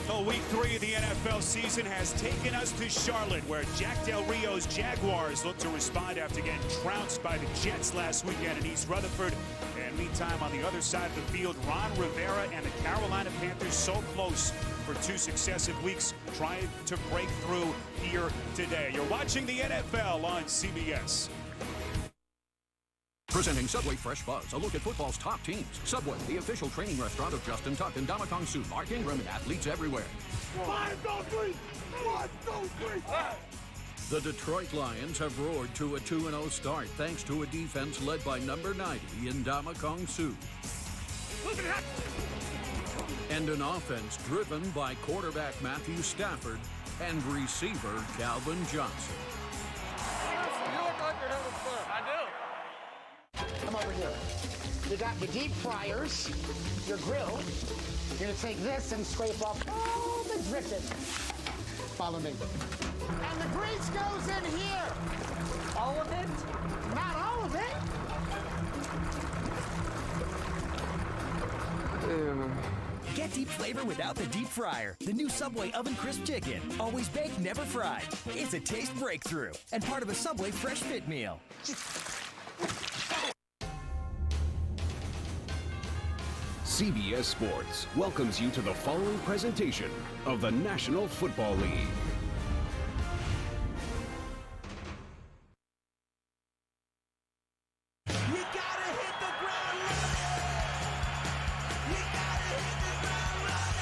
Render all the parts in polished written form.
Well, week 3 of the NFL season has taken us to Charlotte, where Jack Del Rio's Jaguars look to respond after getting trounced by the Jets last weekend in East Rutherford. And meantime, on the other side of the field, Ron Rivera and the Carolina Panthers so close for 2 successive weeks, trying to break through here today. You're watching the NFL on CBS. Presenting Subway Fresh Buzz, a look at football's top teams. Subway, the official training restaurant of Justin Tuck and Damakong Su, Mark Ingram, and athletes everywhere. 5, 2, 3! 1, 2, 3! The Detroit Lions have roared to a 2-0 start thanks to a defense led by number 90 in Damakong Su. And an offense driven by quarterback Matthew Stafford and receiver Calvin Johnson. You look like you're having fun. I do. Come over here. You got the deep fryers, your grill. You're gonna take this and scrape off all the dripping. Follow me. And the grease goes in here. All of it? Not all of it. Get deep flavor without the deep fryer. The new Subway Oven Crisp Chicken. Always baked, never fried. It's a taste breakthrough and part of a Subway Fresh Fit meal. CBS Sports welcomes you to the following presentation of the National Football League. You gotta hit the ground running. You gotta hit the ground running.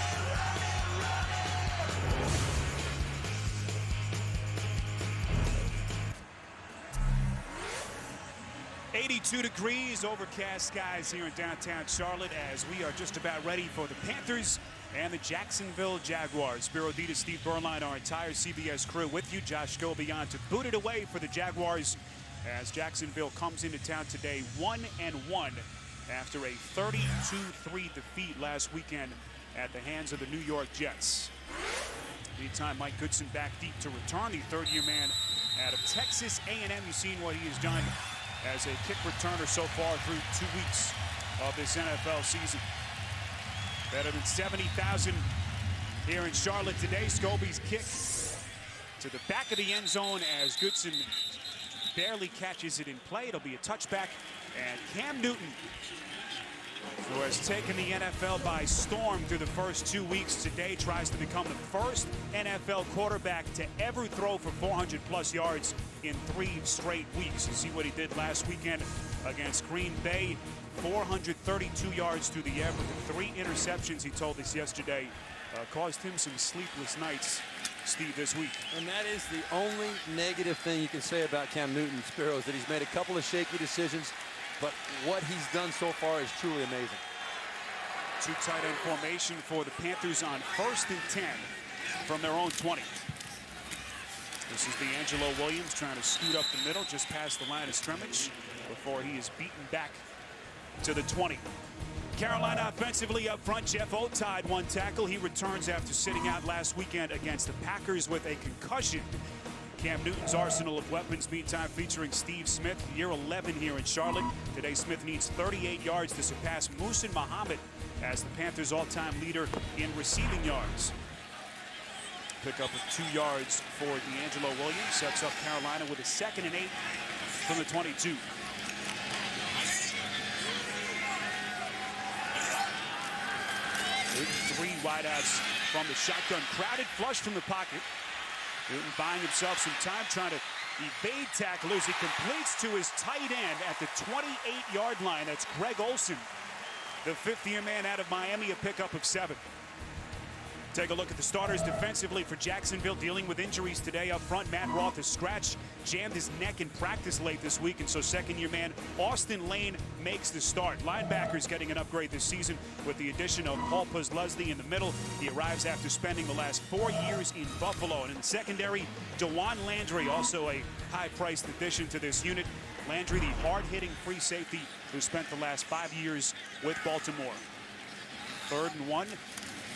82 degrees, overcast skies here in downtown Charlotte as we are just about ready for the Panthers and the Jacksonville Jaguars. Spero Dedes, Steve Berline, our entire CBS crew with you. Josh Gobeyond to boot it away for the Jaguars as Jacksonville comes into town today 1-1 after a 32-3 defeat last weekend at the hands of the New York Jets. Meantime, Mike Goodson back deep to return, the third-year man out of Texas A&M. You've seen what he has done as a kick returner so far through 2 weeks of this NFL season. Better than 70,000 here in Charlotte today. Scobie's kick to the back of the end zone as Goodson barely catches it in play. It'll be a touchback. And Cam Newton, who has taken the NFL by storm through the first 2 weeks, today tries to become the first NFL quarterback to ever throw for 400-plus yards in 3 straight weeks. You see what he did last weekend against Green Bay. 432 yards through the air with the 3 interceptions, he told us yesterday, caused him some sleepless nights, Steve, this week. And that is the only negative thing you can say about Cam Newton, Spero, is that he's made a couple of shaky decisions, but what he's done so far is truly amazing. 2 tight end formation for the Panthers on 1st and 10 from their own 20. This is D'Angelo Williams trying to scoot up the middle just past the line of scrimmage before he is beaten back to the 20. Carolina offensively up front. Jeff O tied 1 tackle. He returns after sitting out last weekend against the Packers with a concussion. Cam Newton's arsenal of weapons, meantime, featuring Steve Smith, year 11 here in Charlotte. Today, Smith needs 38 yards to surpass Muhsin Muhammad as the Panthers' all-time leader in receiving yards. Pickup of 2 yards for D'Angelo Williams. Sets up Carolina with a 2nd and 8 from the 22. Newton 3 wideouts from the shotgun. Crowded flush from the pocket. Newton buying himself some time, trying to evade tacklers. He completes to his tight end at the 28-yard line. That's Greg Olsen, the 5th-year man out of Miami, a pickup of 7. Take a look at the starters defensively for Jacksonville, dealing with injuries today. Up front, Matt Roth, a scratch, jammed his neck in practice late this week, and so 2nd-year man Austin Lane makes the start. Linebackers getting an upgrade this season with the addition of Paul Posluszny in the middle. He arrives after spending the last 4 years in Buffalo. And in the secondary, DeJuan Landry, also a high-priced addition to this unit. Landry, the hard-hitting free safety who spent the last 5 years with Baltimore. 3rd and 1.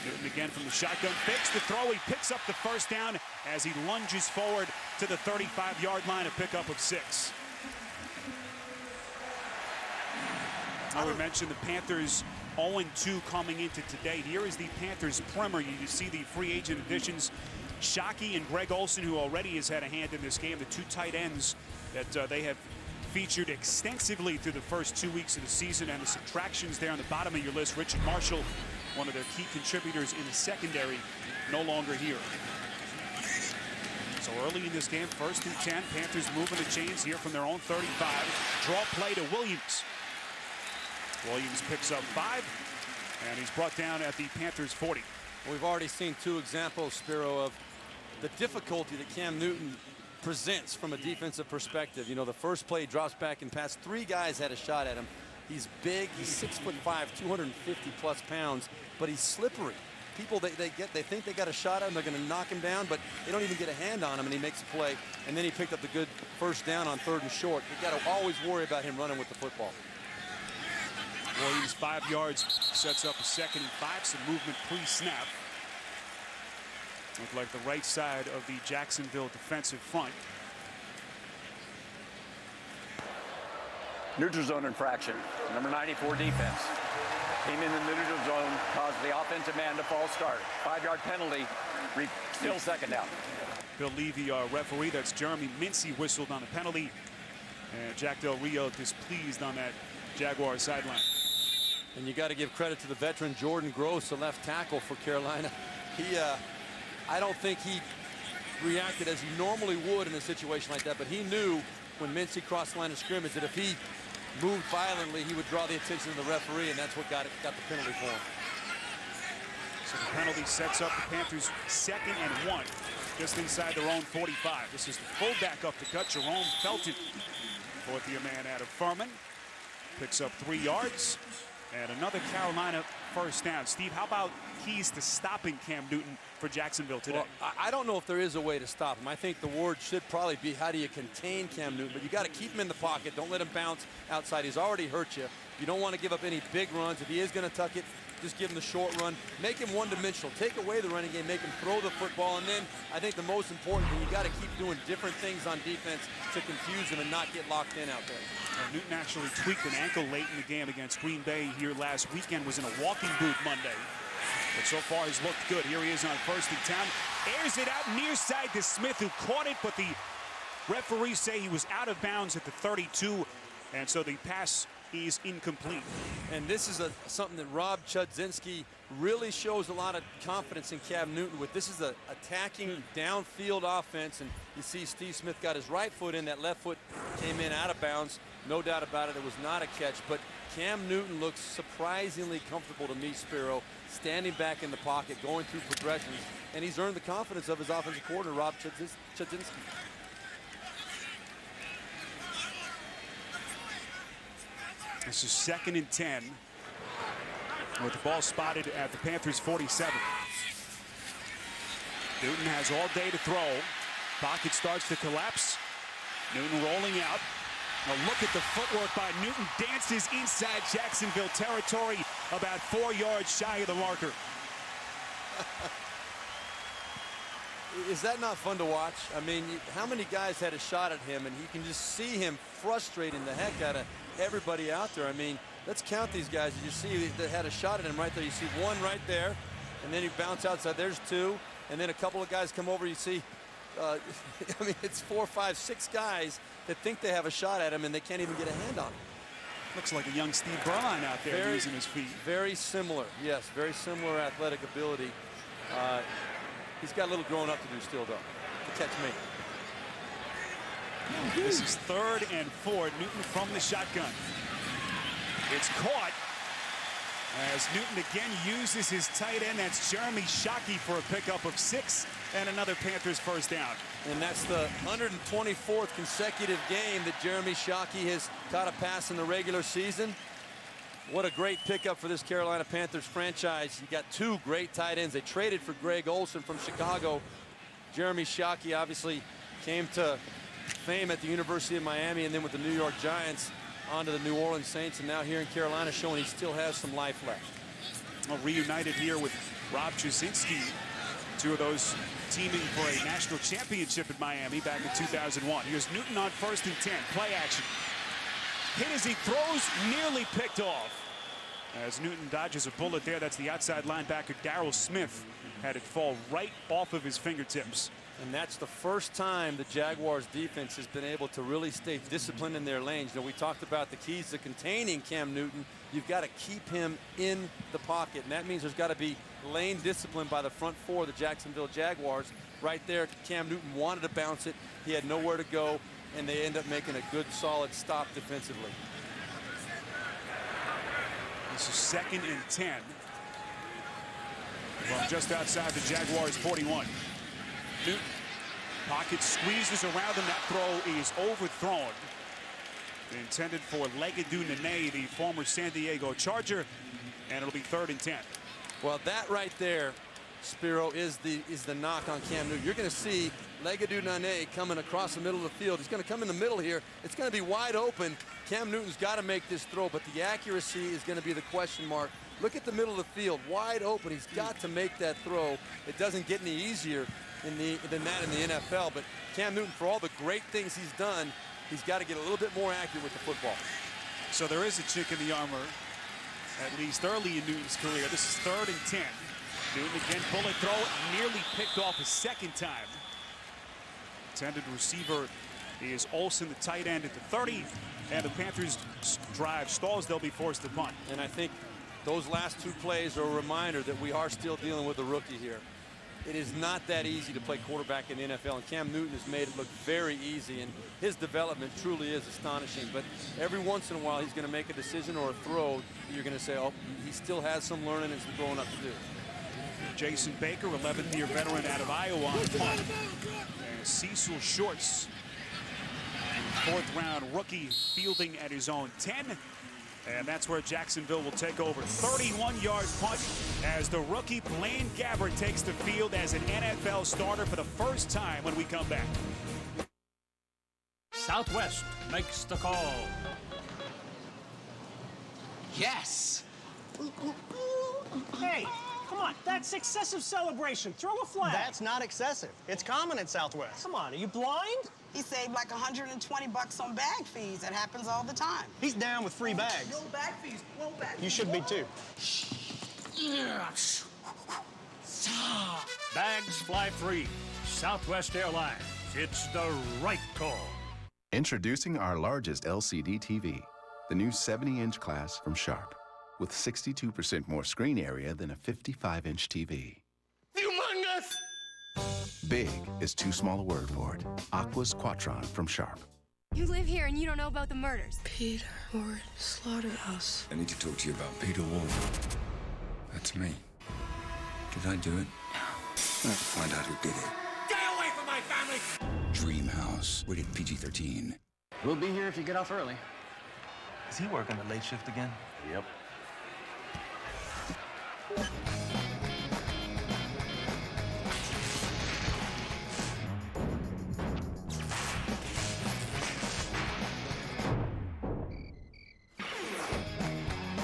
Newton again from the shotgun, fakes the throw. He picks up the first down as he lunges forward to the 35-yard line, a pickup of 6. Now we mentioned the Panthers 0-2 coming into today. Here is the Panthers primer. You see the free agent additions, Shockey and Greg Olsen, who already has had a hand in this game, the two tight ends that they have featured extensively through the first 2 weeks of the season. And the subtractions there on the bottom of your list, Richard Marshall, one of their key contributors in the secondary, no longer here. So early in this game, 1st and 10, Panthers moving the chains here from their own 35. Draw play to Williams. Williams picks up 5, and he's brought down at the Panthers 40. Well, we've already seen 2 examples, Spero, of the difficulty that Cam Newton presents from a defensive perspective. You know, the first play, he drops back and pass. 3 guys had a shot at him. He's big, he's 6'5", 250+ pounds, but he's slippery. People, they think they got a shot at him, they're going to knock him down, but they don't even get a hand on him, and he makes a play. And then he picked up the good first down on 3rd and short. You got to always worry about him running with the football. Williams 5 yards, sets up a 2nd and 5, some movement pre-snap. Looked like the right side of the Jacksonville defensive front. Neutral zone infraction. Number 94 defense. Came in the neutral zone, caused the offensive man to false start. 5-yard penalty, still 2nd down. Bill Levy, our referee, that's Jeremy Mincy, whistled on the penalty. And Jack Del Rio displeased on that Jaguar sideline. And you got to give credit to the veteran Jordan Gross, the left tackle for Carolina. I don't think he reacted as he normally would in a situation like that, but he knew when Mincy crossed the line of scrimmage that if he moved violently, he would draw the attention of the referee, and that's what got the penalty for him. So the penalty sets up the Panthers 2nd and 1, just inside their own 45. This is the fullback up the cut, Jerome Felton. Fourth-year man out of Furman. Picks up 3 yards. And another Carolina first down. Steve, how about keys to stopping Cam Newton for Jacksonville today? Well, I don't know if there is a way to stop him. I think the word should probably be how do you contain Cam Newton, but you got to keep him in the pocket. Don't let him bounce outside. He's already hurt you. You don't want to give up any big runs. If he is going to tuck it, just give him the short run. Make him one-dimensional. Take away the running game. Make him throw the football. And then I think the most important thing, you got to keep doing different things on defense to confuse him and not get locked in out there. Newton actually tweaked an ankle late in the game against Green Bay here last weekend. Was in a walking boot Monday. But so far he's looked good. Here he is on 1st and 10. Airs it out near side to Smith, who caught it, but the referees say he was out of bounds at the 32. And so the pass is incomplete. And this is something that Rob Chudzinski really shows a lot of confidence in Cam Newton with. This is an attacking downfield offense, and you see Steve Smith got his right foot in, that left foot came in out of bounds. No doubt about it, it was not a catch, but Cam Newton looks surprisingly comfortable to me, Spero, standing back in the pocket, going through progressions, and he's earned the confidence of his offensive coordinator, Rob Chudzinski. This is 2nd and 10 with the ball spotted at the Panthers 47. Newton has all day to throw. Pocket starts to collapse. Newton rolling out. Now look at the footwork by Newton. Dances inside Jacksonville territory, about 4 yards shy of the marker. Is that not fun to watch? I mean, how many guys had a shot at him, and you can just see him frustrating the heck out of everybody out there. I mean, let's count these guys. You see that had a shot at him right there. You see one right there, and then you bounce outside. There's 2, and then a couple of guys come over. You see, I mean, it's 4, 5, 6 guys that think they have a shot at him, and they can't even get a hand on him. Looks like a young Steve Berline out there using his feet. Very similar, yes, very similar athletic ability. He's got a little growing up to do still, though, to catch me. This is 3rd and 4. Newton from the shotgun. It's caught as Newton again uses his tight end. That's Jeremy Shockey for a pickup of 6 and another Panthers first down. And that's the 124th consecutive game that Jeremy Shockey has caught a pass in the regular season. What a great pickup for this Carolina Panthers franchise. You got 2 great tight ends. They traded for Greg Olsen from Chicago. Jeremy Shockey obviously came to fame at the University of Miami and then with the New York Giants onto the New Orleans Saints, and now here in Carolina showing he still has some life left. Well, reunited here with Rob Chudzinski. 2 of those teaming for a national championship at Miami back in 2001. Here's Newton on 1st and 10. Play action. Hit as he throws, nearly picked off. As Newton dodges a bullet there, that's the outside linebacker Darryl Smith. Had it fall right off of his fingertips. And that's the first time the Jaguars defense has been able to really stay disciplined in their lanes. You know, we talked about the keys to containing Cam Newton. You've got to keep him in the pocket, and that means there's got to be lane discipline by the front four of the Jacksonville Jaguars. Right there, Cam Newton wanted to bounce it. He had nowhere to go, and they end up making a good, solid stop defensively. This is 2nd and 10. Well, just outside the Jaguars' 41. Newton, pocket squeezes around him. That throw is overthrown. Intended for Legadou Nene, the former San Diego Charger, and it'll be 3rd and 10. Well, that right there, Spero, is the knock on Cam Newton. You're going to see Legadou Nene coming across the middle of the field. He's going to come in the middle here. It's going to be wide open. Cam Newton's got to make this throw, but the accuracy is going to be the question mark. Look at the middle of the field, wide open. He's got to make that throw. It doesn't get any easier than that in the NFL, but Cam Newton, for all the great things he's done, he's got to get a little bit more accurate with the football. So there is a chink in the armor, at least early in Newton's career. This is 3rd and 10. Newton again, bullet throw, nearly picked off a second time. Intended receiver is Olsen, the tight end, at the 30, and the Panthers drive stalls. They'll be forced to punt. And I think those last 2 plays are a reminder that we are still dealing with a rookie here. It is not that easy to play quarterback in the NFL, and Cam Newton has made it look very easy, and his development truly is astonishing. But every once in a while, he's going to make a decision or a throw that you're going to say, oh, he still has some learning and some growing up to do. Jason Baker, 11th-year veteran out of Iowa, on punt. And Cecil Shorts, 4th-round rookie, fielding at his own 10. And that's where Jacksonville will take over. 31-yard punt as the rookie Blaine Gabbert takes the field as an NFL starter for the first time when we come back. Southwest makes the call. Yes! Hey, come on, that's excessive celebration. Throw a flag. That's not excessive. It's common at Southwest. Come on, are you blind? He saved like $120 on bag fees. That happens all the time. He's down with free bags. No bag fees, no bag fees. You should be too. Bags fly free. Southwest Airlines. It's the right call. Introducing our largest LCD TV, the new 70-inch class from Sharp, with 62% more screen area than a 55-inch TV. Humongous! Big is too small a word for it. Aqua's Quattron from Sharp. You live here and you don't know about the murders. Peter Ward Slaughterhouse. I need to talk to you about Peter Ward. That's me. Did I do it? No. Let's find out who did it. Stay away from my family! Dream House, rated PG-13. We'll be here if you get off early. Is he working the late shift again? Yep.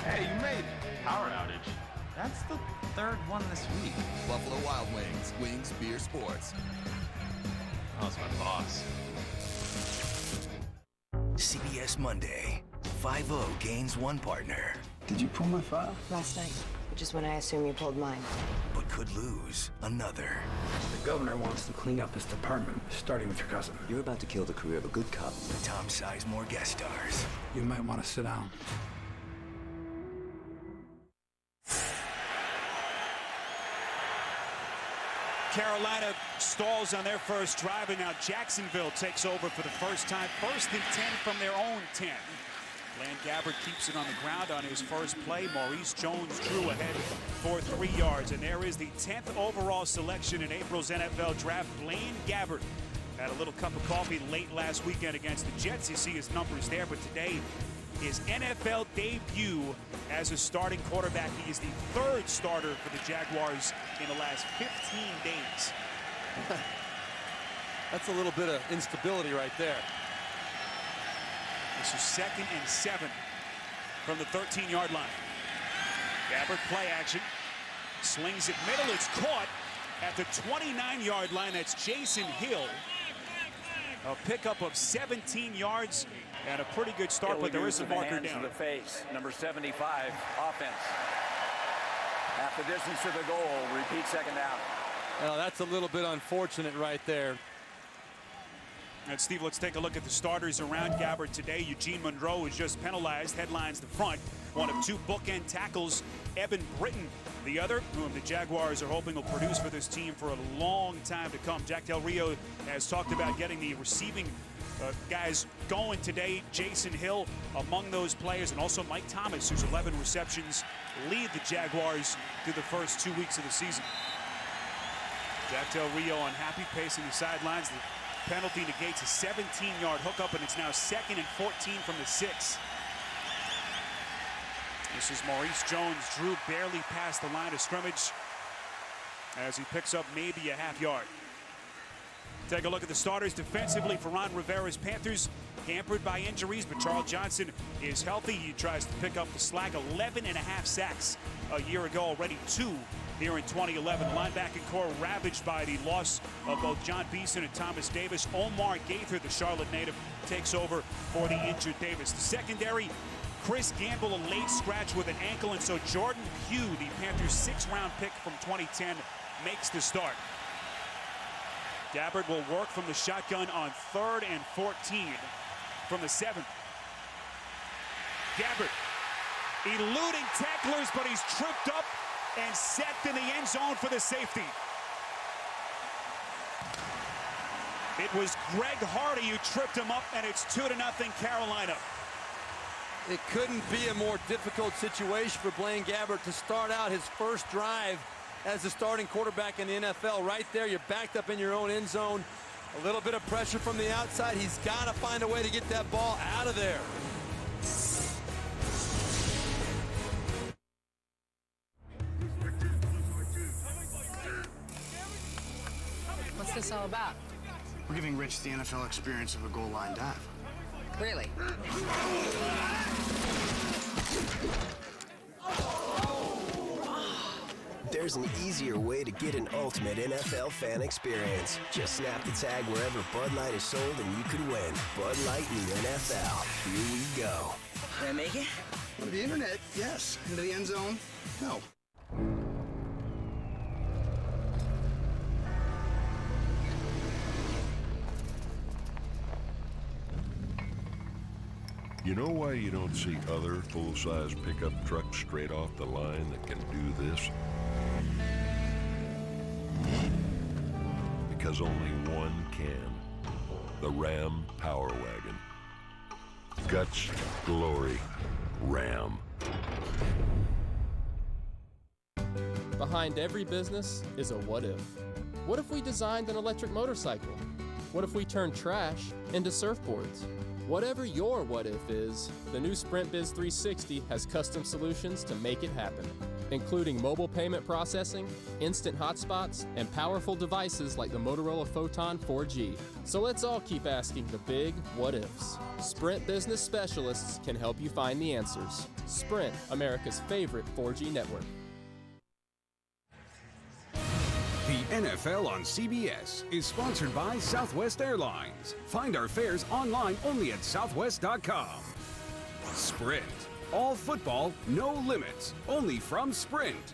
Hey, you made it. Power outage. That's the 3rd one this week. Buffalo Wild Wings. Wings Beer Sports. Oh, it's my boss. CBS Monday. 5-0 gains 1 partner. Did you pull my file? Last night, which is when I assume you pulled mine. But could lose another. The governor wants to clean up his department, starting with your cousin. You're about to kill the career of a good cop. Tom Sizemore guest stars. You might want to sit down. Carolina stalls on their first drive, and now Jacksonville takes over for the first time. 1st and 10 from their own 10. Blaine Gabbert keeps it on the ground on his first play. Maurice Jones-Drew ahead for 3 yards. And there is the 10th overall selection in April's NFL draft. Blaine Gabbert had a little cup of coffee late last weekend against the Jets. You see his numbers there, but today his NFL debut as a starting quarterback. He is the 3rd starter for the Jaguars in the last 15 days. That's a little bit of instability right there. This is 2nd and 7 from the 13-yard line. Gabbert play action. Slings it middle. It's caught at the 29-yard line. That's Jason Hill. A pickup of 17 yards and a pretty good start, but there is a marker down. The face, number 75, offense. Half the distance to the goal. Repeat second down. Well, that's a little bit unfortunate right there. And Steve, let's take a look at the starters around Gabbert today. Eugene Monroe was just penalized, headlines the front. One of two bookend tackles. Evan Britton, the other, whom the Jaguars are hoping will produce for this team for a long time to come. Jack Del Rio has talked about getting the receiving guys going today. Jason Hill among those players, and also Mike Thomas, whose 11 receptions lead the Jaguars through the first 2 weeks of the season. Jack Del Rio unhappy, pacing the sidelines. The penalty negates a 17-yard hookup, and it's now 2nd and 14 from the 6. This is Maurice Jones-Drew barely past the line of scrimmage as he picks up maybe a half yard. Take a look at the starters defensively for Ron Rivera's Panthers. Hampered by injuries, but Charles Johnson is healthy. He tries to pick up the slack. 11.5 sacks a year ago, already 2 here in 2011. The linebacking core ravaged by the loss of both John Beeson and Thomas Davis. Omar Gaither, the Charlotte native, takes over for the injured Davis. The secondary, Chris Gamble, a late scratch with an ankle, and so Jordan Pugh, the Panthers' 6th-round pick from 2010, makes the start. Gabbert will work from the shotgun on 3rd and 14 from the 7th. Gabbert eluding tacklers, but he's tripped up and sacked in the end zone for the safety. It was Greg Hardy who tripped him up, and it's 2-0 Carolina. It couldn't be a more difficult situation for Blaine Gabbert to start out his first drive as the starting quarterback in the NFL. Right there, you're backed up in your own end zone. A little bit of pressure from the outside. He's got to find a way to get that ball out of there. What's this all about? We're giving Rich the NFL experience of a goal line dive. Really? There's an easier way to get an ultimate NFL fan experience. Just snap the tag wherever Bud Light is sold and you could win. Bud Light in the NFL. Here we go. Can I make it? Over the internet, yes. Into the end zone, no. You know why you don't see other full-size pickup trucks straight off the line that can do this? Because only one can. The Ram Power Wagon. Guts, glory, Ram. Behind every business is a what if. What if we designed an electric motorcycle? What if we turned trash into surfboards? Whatever your what if is, the new Sprint Biz 360 has custom solutions to make it happen, including mobile payment processing, instant hotspots, and powerful devices like the Motorola Photon 4G. So let's all keep asking the big what ifs. Sprint Business Specialists can help you find the answers. Sprint, America's favorite 4G network. The NFL on CBS is sponsored by Southwest Airlines. Find our fares online only at southwest.com. Sprint. All football, no limits. Only from Sprint.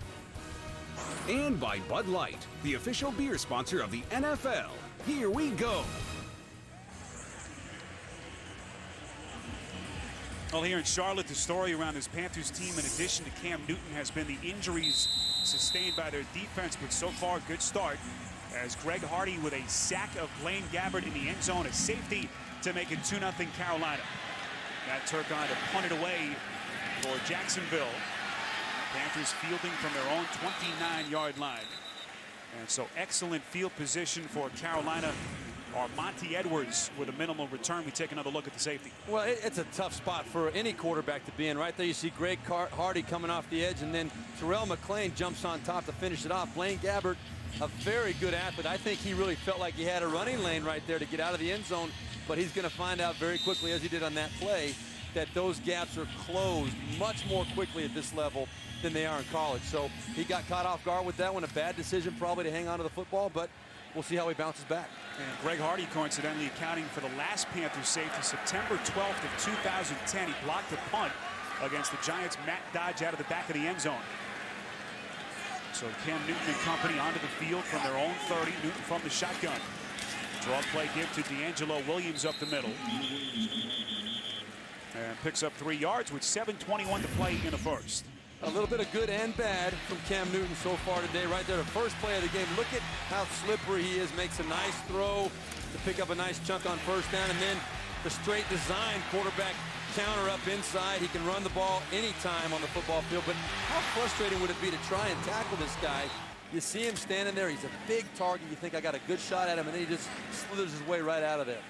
And by Bud Light, the official beer sponsor of the NFL. Here we go. Well, here in Charlotte, the story around this Panthers team, in addition to Cam Newton, has been the injuries sustained by their defense, but so far, good start as Greg Hardy with a sack of Blaine Gabbert in the end zone, a safety to make it 2-0 Carolina. Matt Turcotte to punt it away for Jacksonville. Panthers fielding from their own 29-yard line. And so excellent field position for Carolina. Monty Edwards with a minimal return. We take another look at the safety. Well, it's a tough spot for any quarterback to be in. Right there you see Greg Hardy coming off the edge, and then Terrell McClain jumps on top to finish it off. Blaine Gabbert, a very good athlete. I think he really felt like he had a running lane right there to get out of the end zone, but he's going to find out very quickly, as he did on that play, that those gaps are closed much more quickly at this level than they are in college. So he got caught off guard with that one. A bad decision probably to hang on to the football, but we'll see how he bounces back. And Greg Hardy, coincidentally, accounting for the last Panthers safety, September 12th of 2010. He blocked a punt against the Giants' Matt Dodge out of the back of the end zone. So Cam Newton and company onto the field from their own 30. Newton from the shotgun. Draw play give to D'Angelo Williams up the middle. And picks up 3 yards with 7:21 to play in the first. A little bit of good and bad from Cam Newton so far today. Right there, the first play of the game. Look at how slippery he is. Makes a nice throw to pick up a nice chunk on first down. And then the straight design quarterback counter up inside. He can run the ball anytime on the football field. But how frustrating would it be to try and tackle this guy? You see him standing there. He's a big target. You think I got a good shot at him, and then he just slithers his way right out of there.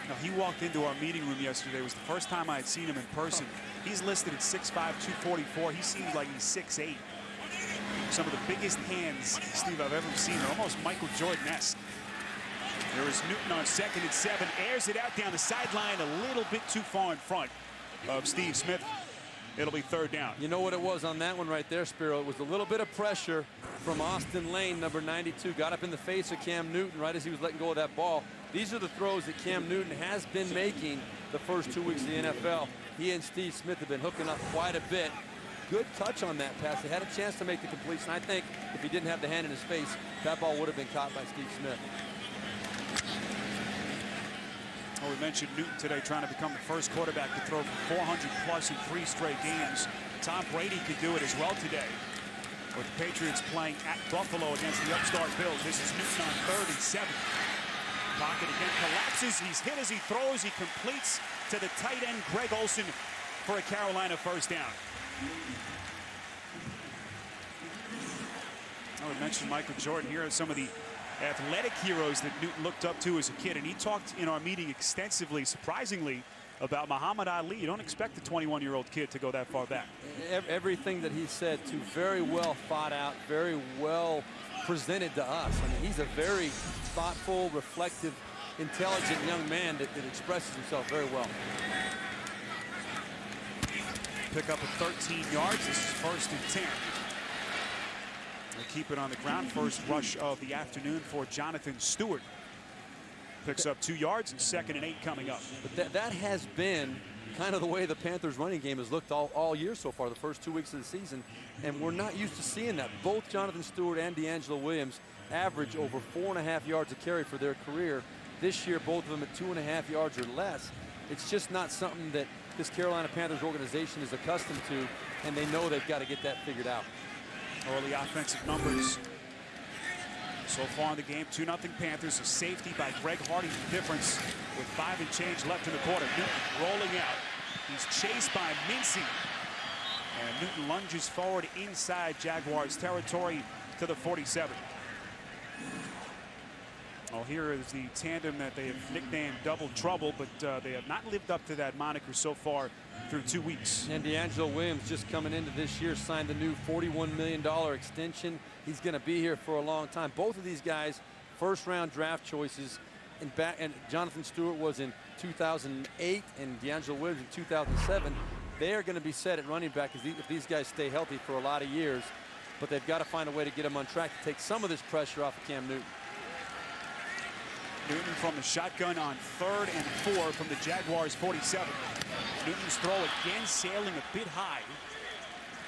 Now, he walked into our meeting room yesterday. It was the first time I had seen him in person. He's listed at 6'5", 244. He seems like he's 6'8". Some of the biggest hands, Steve, I've ever seen. They're almost Michael Jordan-esque. There is Newton on 2nd and 7. Airs it out down the sideline a little bit too far in front of Steve Smith. It'll be 3rd down. You know what it was on that one right there, Spero? It was a little bit of pressure from Austin Lane, number 92. Got up in the face of Cam Newton right as he was letting go of that ball. These are the throws that Cam Newton has been making the first 2 weeks of the NFL. He and Steve Smith have been hooking up quite a bit. Good touch on that pass. They had a chance to make the completion. I think if he didn't have the hand in his face, that ball would have been caught by Steve Smith. Well, we mentioned Newton today trying to become the first quarterback to throw for 400+ in 3 straight games. Tom Brady could do it as well today, with the Patriots playing at Buffalo against the upstart Bills. This is Newton on 3rd and 7. Pocket again collapses. He's hit as he throws. He completes to the tight end, Greg Olsen, for a Carolina first down. We mentioned Michael Jordan. Here are some of the athletic heroes that Newton looked up to as a kid. And he talked in our meeting extensively, surprisingly, about Muhammad Ali. You don't expect a 21-year-old kid to go that far back. Everything that he said, too, very well thought out, very well presented to us. I mean, he's a very thoughtful, reflective, intelligent young man that expresses himself very well. Pick up a 13 yards. This is 1st and 10. They keep it on the ground. First rush of the afternoon for Jonathan Stewart. Picks up 2 yards, and 2nd and 8 coming up. But that has been kind of the way the Panthers running game has looked all year so far, the first 2 weeks of the season. And we're not used to seeing that. Both Jonathan Stewart and D'Angelo Williams average over 4.5 yards a carry for their career. This year, both of them at 2.5 yards or less. It's just not something that this Carolina Panthers organization is accustomed to, and they know they've got to get that figured out. Early offensive numbers so far in the game. 2-0 Panthers. A safety by Greg Hardy, the difference with 5 and change left in the quarter. Newton rolling out. He's chased by Mincy. And Newton lunges forward inside Jaguars territory to the 47. Well, here is the tandem that they have nicknamed Double Trouble, but they have not lived up to that moniker so far through 2 weeks. And D'Angelo Williams, just coming into this year, signed a new $41 million extension. He's going to be here for a long time. Both of these guys, first-round draft choices. And Jonathan Stewart was in 2008, and D'Angelo Williams in 2007. They are going to be set at running back if these guys stay healthy for a lot of years. But they've got to find a way to get them on track to take some of this pressure off of Cam Newton. Newton from the shotgun on 3rd and 4 from the Jaguars 47. Newton's throw again sailing a bit high.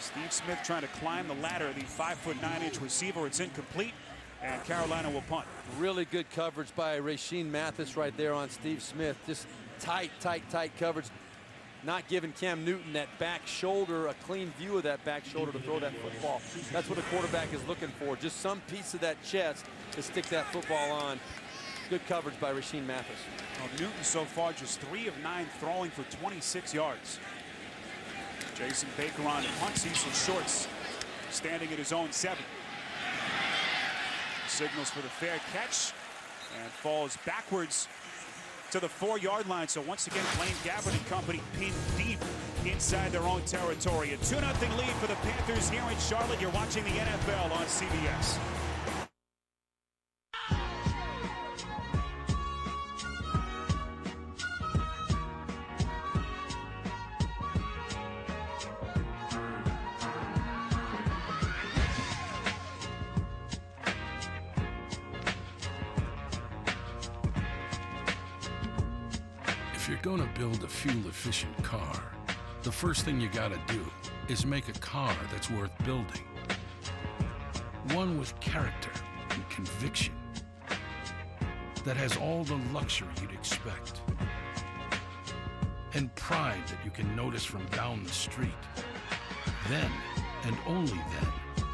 Steve Smith trying to climb the ladder, the 5'9" receiver. It's incomplete, and Carolina will punt. Really good coverage by Rashean Mathis right there on Steve Smith. Just tight coverage. Not giving Cam Newton that back shoulder, a clean view of that back shoulder to throw that football. That's what a quarterback is looking for. Just some piece of that chest to stick that football on. Good coverage by Rashean Mathis. Well, Newton so far just 3 of 9 throwing for 26 yards. Jason Baker on the punt. Cecil Shorts standing at his own 7. Signals for the fair catch and falls backwards to the 4-yard line. So once again, Blaine Gabbert and company pinned deep inside their own territory. A 2-0 lead for the Panthers here in Charlotte. You're watching the NFL on CBS. If you're going to build a fuel-efficient car, the first thing you gotta do is make a car that's worth building. One with character and conviction. That has all the luxury you'd expect. And pride that you can notice from down the street. Then, and only then,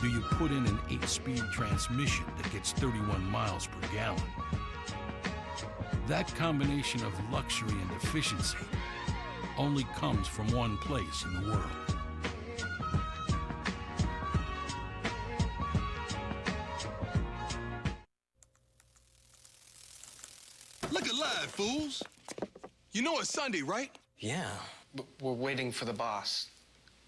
do you put in an 8-speed transmission that gets 31 miles per gallon. That combination of luxury and efficiency only comes from one place in the world. Look alive, fools. You know it's Sunday, right? Yeah, but we're waiting for the boss.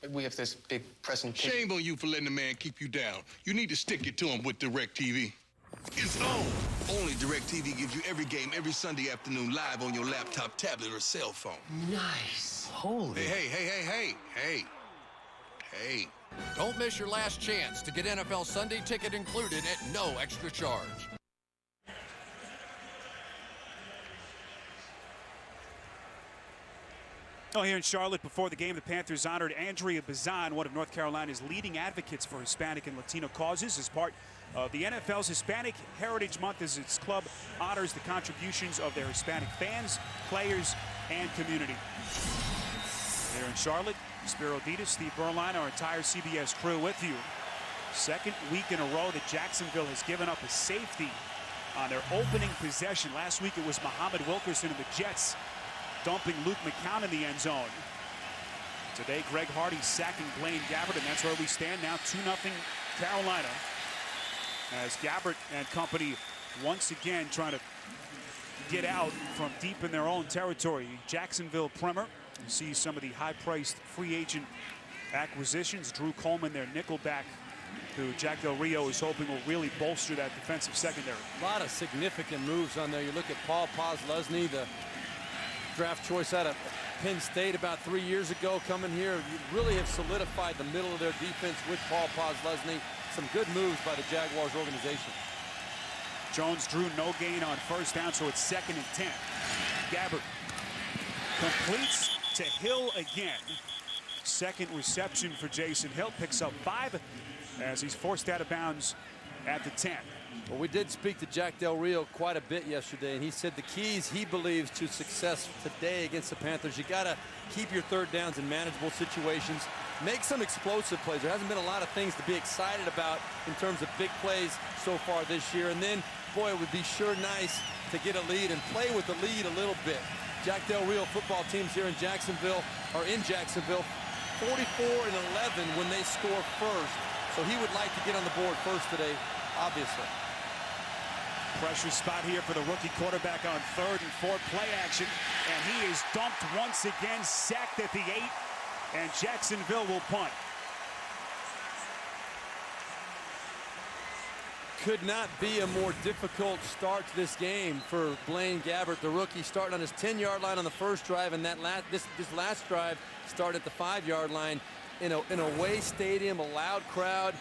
We have this big presentation. Shame on you for letting the man keep you down. You need to stick it to him with DirecTV. It's on. Only DirecTV gives you every game every Sunday afternoon live on your laptop, tablet, or cell phone. Nice. Holy. Hey. Don't miss your last chance to get NFL Sunday ticket included at no extra charge. Oh, here in Charlotte, before the game, the Panthers honored Andrea Bazan, one of North Carolina's leading advocates for Hispanic and Latino causes, as part of the NFL's Hispanic Heritage Month, as its club honors the contributions of their Hispanic fans, players, and community. Here in Charlotte, Spero Dedes, Steve Berline, our entire CBS crew with you. Second week in a row that Jacksonville has given up a safety on their opening possession. Last week it was Muhammad Wilkerson of the Jets dumping Luke McCown in the end zone. Today, Greg Hardy sacking Blaine Gabbert, and that's where we stand now, 2-0 Carolina. As Gabbert and company once again trying to get out from deep in their own territory. Jacksonville primer. You see some of the high-priced free agent acquisitions. Drew Coleman, their nickelback, who Jack Del Rio is hoping will really bolster that defensive secondary. A lot of significant moves on there. You look at Paul Posluszny, the draft choice out of Penn State about 3 years ago, coming here. You really have solidified the middle of their defense with Paul Posluszny. Some good moves by the Jaguars organization. Jones drew no gain on first down, so it's 2nd and 10. Gabbert completes to Hill again. Second reception for Jason Hill, picks up 5 as he's forced out of bounds at the 10. Well, we did speak to Jack Del Rio quite a bit yesterday, and he said the keys he believes to success today against the Panthers, you got to keep your third downs in manageable situations, make some explosive plays. There hasn't been a lot of things to be excited about in terms of big plays so far this year. And then, boy, it would be sure nice to get a lead and play with the lead a little bit. Jack Del Rio football teams here in Jacksonville are in Jacksonville 44-11 when they score first. So he would like to get on the board first today, obviously. Pressure spot here for the rookie quarterback on 3rd and 4th, play action, and he is dumped once again, sacked at the 8, and Jacksonville will punt. Could not be a more difficult start to this game for Blaine Gabbert, the rookie, starting on his 10-yard line on the first drive, and that this last drive started at the 5-yard line in a away stadium, a loud crowd.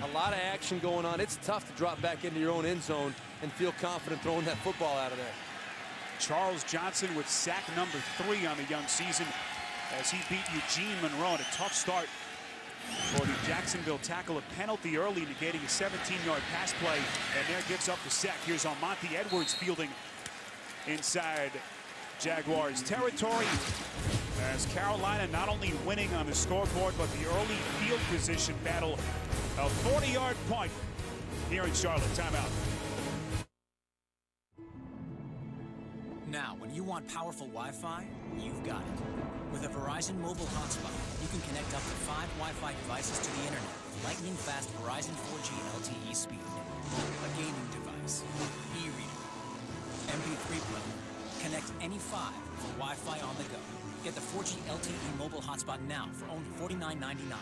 A lot of action going on. It's tough to drop back into your own end zone and feel confident throwing that football out of there. Charles Johnson with sack number 3 on the young season as he beat Eugene Monroe in a tough start for the Jacksonville tackle. A penalty early, negating a 17-yard pass play, and there gives up the sack. Here's Almonte Edwards fielding inside Jaguars territory as Carolina not only winning on the scoreboard, but the early field position battle. A 40-yard punt here in Charlotte. Timeout. Now, when you want powerful Wi-Fi, you've got it. With a Verizon mobile hotspot, you can connect up to 5 Wi-Fi devices to the internet with lightning-fast Verizon 4G LTE speed. A gaming device, e-reader, MP3 player. Connect any 5 for Wi-Fi on the go. Get the 4G LTE mobile hotspot now for only $49.99.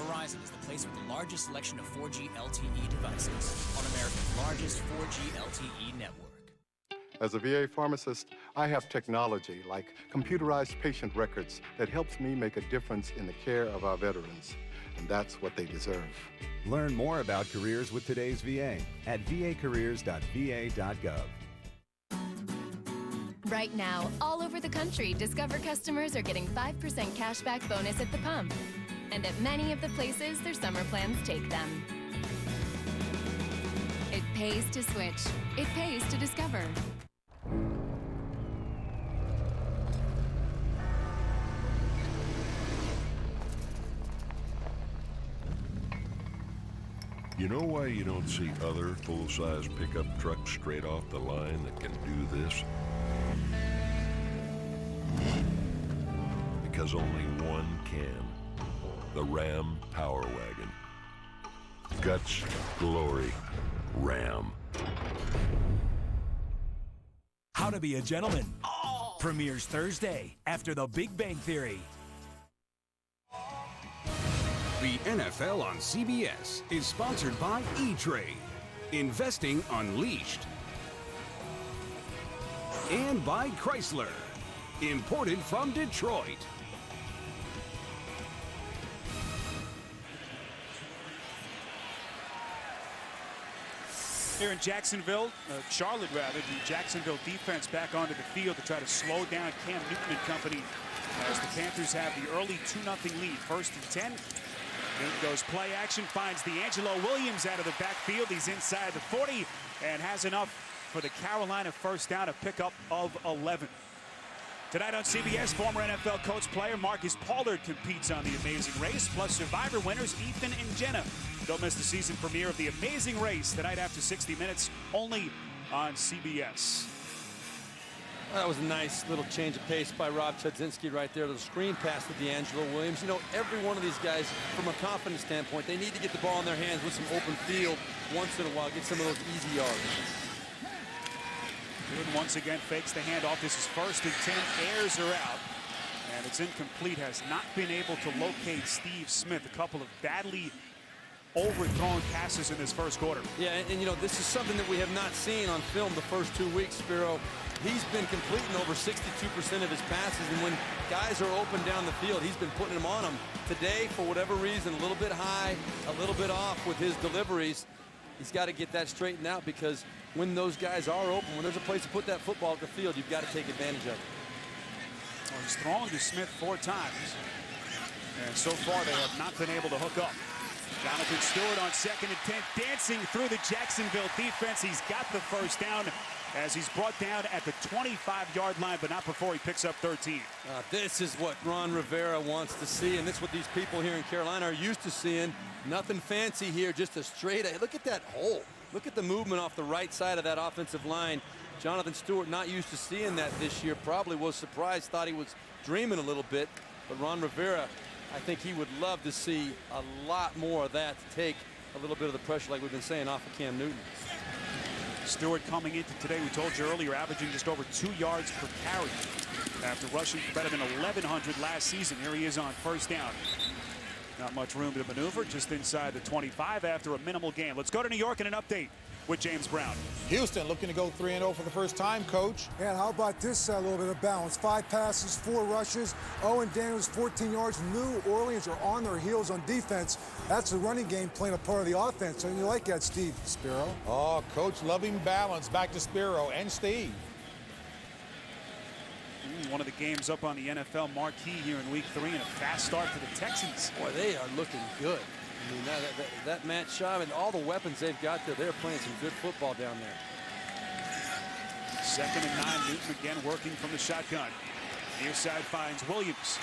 Verizon is the place with the largest selection of 4G LTE devices on America's largest 4G LTE network. As a VA pharmacist, I have technology like computerized patient records that helps me make a difference in the care of our veterans. And that's what they deserve. Learn more about careers with today's VA at vacareers.va.gov. Right now, all over the country, Discover customers are getting 5% cash back bonus at the pump. And at many of the places their summer plans take them. It pays to switch. It pays to Discover. You know why you don't see other full-size pickup trucks straight off the line that can do this? Because only one can. The Ram Power Wagon. Guts, glory, Ram. How to Be a Gentleman premieres Thursday after The Big Bang Theory. The NFL on CBS is sponsored by E-Trade, Investing Unleashed, and by Chrysler, imported from Detroit. Here in Jacksonville, Charlotte rather, the Jacksonville defense back onto the field to try to slow down Cam Newton and company as the Panthers have the early 2-0 lead. 1st and 10. Newton goes play action, finds D'Angelo Williams out of the backfield. He's inside the 40 and has enough for the Carolina first down, a pickup of 11. Tonight on CBS, former NFL coach player Marcus Pollard competes on The Amazing Race, plus Survivor winners Ethan and Jenna. Don't miss the season premiere of The Amazing Race tonight after 60 minutes, only on CBS. That was a nice little change of pace by Rob Chudzinski right there. The screen pass to D'Angelo Williams. You know, every one of these guys, from a confidence standpoint, they need to get the ball in their hands with some open field once in a while, get some of those easy yards. Newton once again fakes the handoff. This is 1st and 10. Airs are out. And it's incomplete. Has not been able to locate Steve Smith. A couple of badly overthrown passes in this first quarter. Yeah, and you know, this is something that we have not seen on film the first 2 weeks, Spero. He's been completing over 62% of his passes, and when guys are open down the field, he's been putting them on them. Today, for whatever reason, a little bit high, a little bit off with his deliveries. He's got to get that straightened out, because when those guys are open, when there's a place to put that football at the field, you've got to take advantage of it. Well, he's thrown to Smith 4 times, and so far they have not been able to hook up. Jonathan Stewart on 2nd and 10, dancing through the Jacksonville defense. He's got the first down as he's brought down at the 25-yard line, but not before he picks up 13. This is what Ron Rivera wants to see, and this is what these people here in Carolina are used to seeing. Nothing fancy here, just a straight. Look at that hole. Look at the movement off the right side of that offensive line. Jonathan Stewart not used to seeing that this year. Probably was surprised, thought he was dreaming a little bit. But Ron Rivera, I think he would love to see a lot more of that to take a little bit of the pressure, like we've been saying, off of Cam Newton. Stewart coming into today, we told you earlier, averaging just over 2 yards per carry after rushing for better than 1,100 last season. Here he is on first down. Not much room to maneuver, just inside the 25 after a minimal gain. Let's go to New York and an update with James Brown. Houston looking to go 3-0 for the first time, Coach. And how about this little bit of balance? 5 passes, 4 rushes. Owen Daniels, 14 yards. New Orleans are on their heels on defense. That's the running game playing a part of the offense. And you like that, Steve Spero? Oh, Coach, loving balance. Back to Spero and Steve. One of the games up on the NFL marquee here in Week 3, and a fast start for the Texans. Boy, they are looking good. I mean, that Matt Schaub and all the weapons they've got there, they're playing some good football down there. 2nd and 9, Newton again working from the shotgun. Near side finds Williams.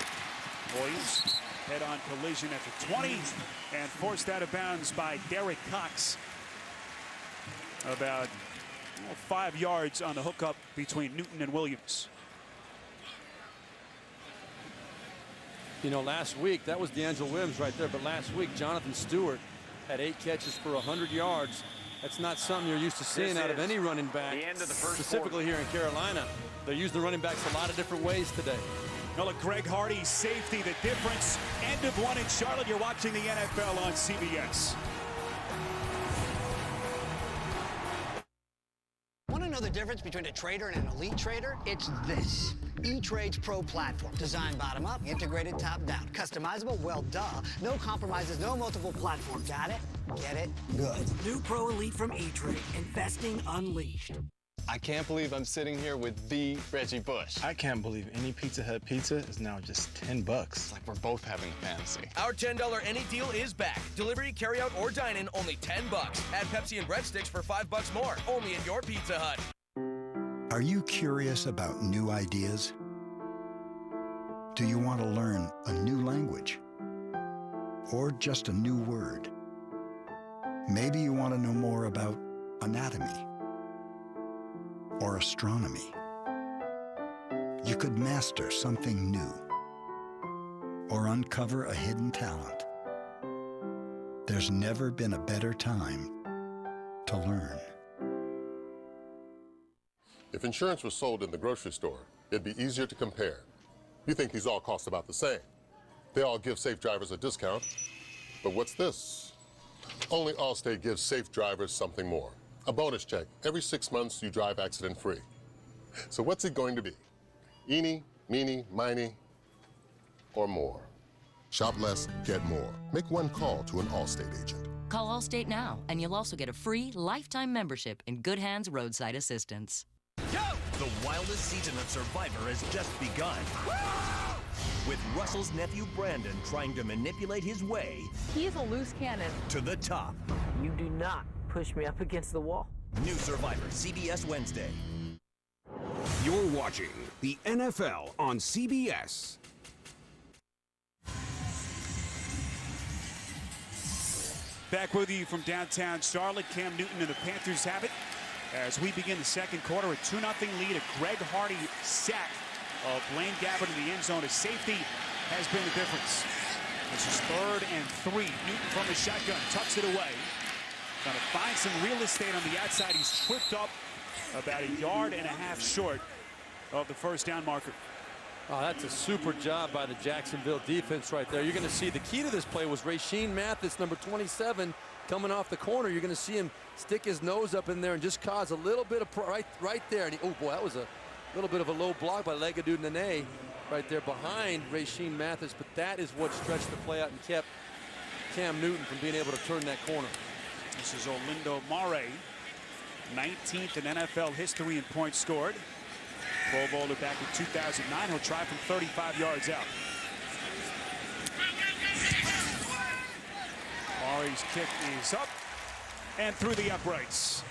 Williams head-on collision at the 20 and forced out of bounds by Derek Cox. About 5 yards on the hookup between Newton and Williams. You know, last week, that was D'Angelo Williams right there, but last week, Jonathan Stewart had 8 catches for 100 yards. That's not something you're used to seeing out of any running back, specifically here in Carolina. They're using the running backs a lot of different ways today. Now look, Greg Hardy, safety, the difference. End of one in Charlotte. You're watching the NFL on CBS. Want to know the difference between a trader and an elite trader? It's this. E-Trade's Pro platform. Designed bottom-up, integrated top-down. Customizable? Well, duh. No compromises, no multiple platforms. Got it? Get it? Good. New Pro Elite from E-Trade. Investing Unleashed. I can't believe I'm sitting here with the Reggie Bush. I can't believe any Pizza Hut pizza is now just $10. It's like we're both having a fantasy. Our $10 any deal is back. Delivery, carryout, or dine-in, only $10. Add Pepsi and breadsticks for $5 more, only in your Pizza Hut. Are you curious about new ideas? Do you want to learn a new language? Or just a new word? Maybe you want to know more about anatomy or astronomy. You could master something new or uncover a hidden talent. There's never been a better time to learn. If insurance was sold in the grocery store, it'd be easier to compare. You think these all cost about the same. They all give safe drivers a discount. But what's this? Only Allstate gives safe drivers something more. A bonus check. Every 6 months, you drive accident-free. So what's it going to be? Eeny, meeny, miny, or more? Shop less, get more. Make one call to an Allstate agent. Call Allstate now, and you'll also get a free lifetime membership in Good Hands Roadside Assistance. The wildest season of Survivor has just begun. With Russell's nephew Brandon trying to manipulate his way. He's a loose cannon. To the top. You do not push me up against the wall. New Survivor, CBS Wednesday. You're watching the NFL on CBS. Back with you from downtown Charlotte. Cam Newton and the Panthers have it as we begin the second quarter. A 2-0 lead. A Greg Hardy sack of Blaine Gabbert in the end zone. A safety has been the difference. This is 3rd and 3. Newton from the shotgun tucks it away. Trying to find some real estate on the outside. He's tripped up about 1.5 yards short of the first down marker. Oh, that's a super job by the Jacksonville defense right there. You're going to see the key to this play was Rashean Mathis, number 27, coming off the corner. You're going to see him stick his nose up in there and just cause a little bit of right there. And oh boy, that was a little bit of a low block by Legadou Nene right there behind Rashean Mathis. But that is what stretched the play out and kept Cam Newton from being able to turn that corner. This is Olindo Mare, 19th in NFL history in points scored. Pro Bowler back in 2009. He'll try from 35 yards out. Mare's kick is up and through the uprights.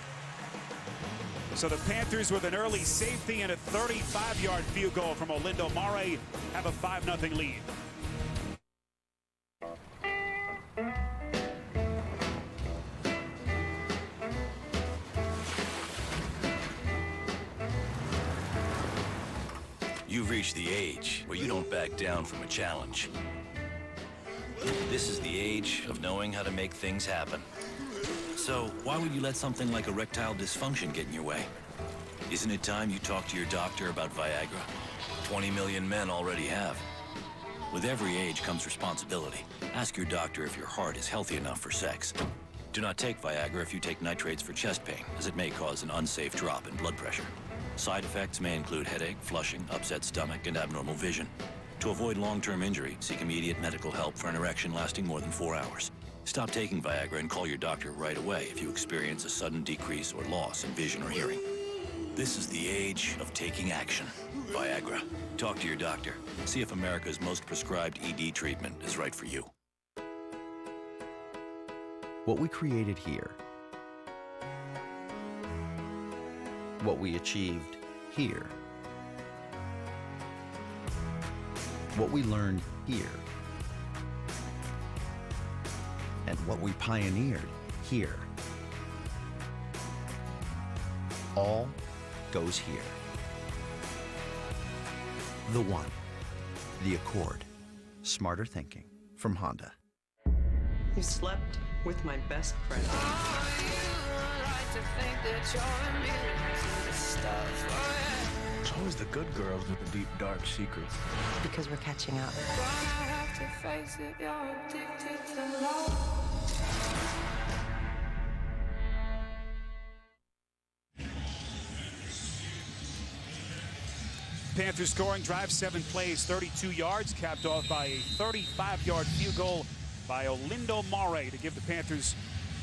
So the Panthers, with an early safety and a 35-yard field goal from Olindo Mare, have a 5-0 lead. You've reached the age where you don't back down from a challenge. This is the age of knowing how to make things happen. So why would you let something like erectile dysfunction get in your way? Isn't it time you talk to your doctor about Viagra? 20 million men already have. With every age comes responsibility. Ask your doctor if your heart is healthy enough for sex. Do not take Viagra if you take nitrates for chest pain, as it may cause an unsafe drop in blood pressure. Side effects may include headache, flushing, upset stomach, and abnormal vision. To avoid long-term injury, seek immediate medical help for an erection lasting more than 4 hours. Stop taking Viagra and call your doctor right away if you experience a sudden decrease or loss in vision or hearing. This is the age of taking action. Viagra. Talk to your doctor. See if America's most prescribed ED treatment is right for you. What we created here, what we achieved here, what we learned here, and what we pioneered here, all goes here. The One, the Accord, smarter thinking from Honda. You slept with my best friend. It's always the good girls with the deep, dark secrets. Because we're catching up. Panthers scoring drive, 7 plays, 32 yards, capped off by a 35-yard field goal by Olindo Mare to give the Panthers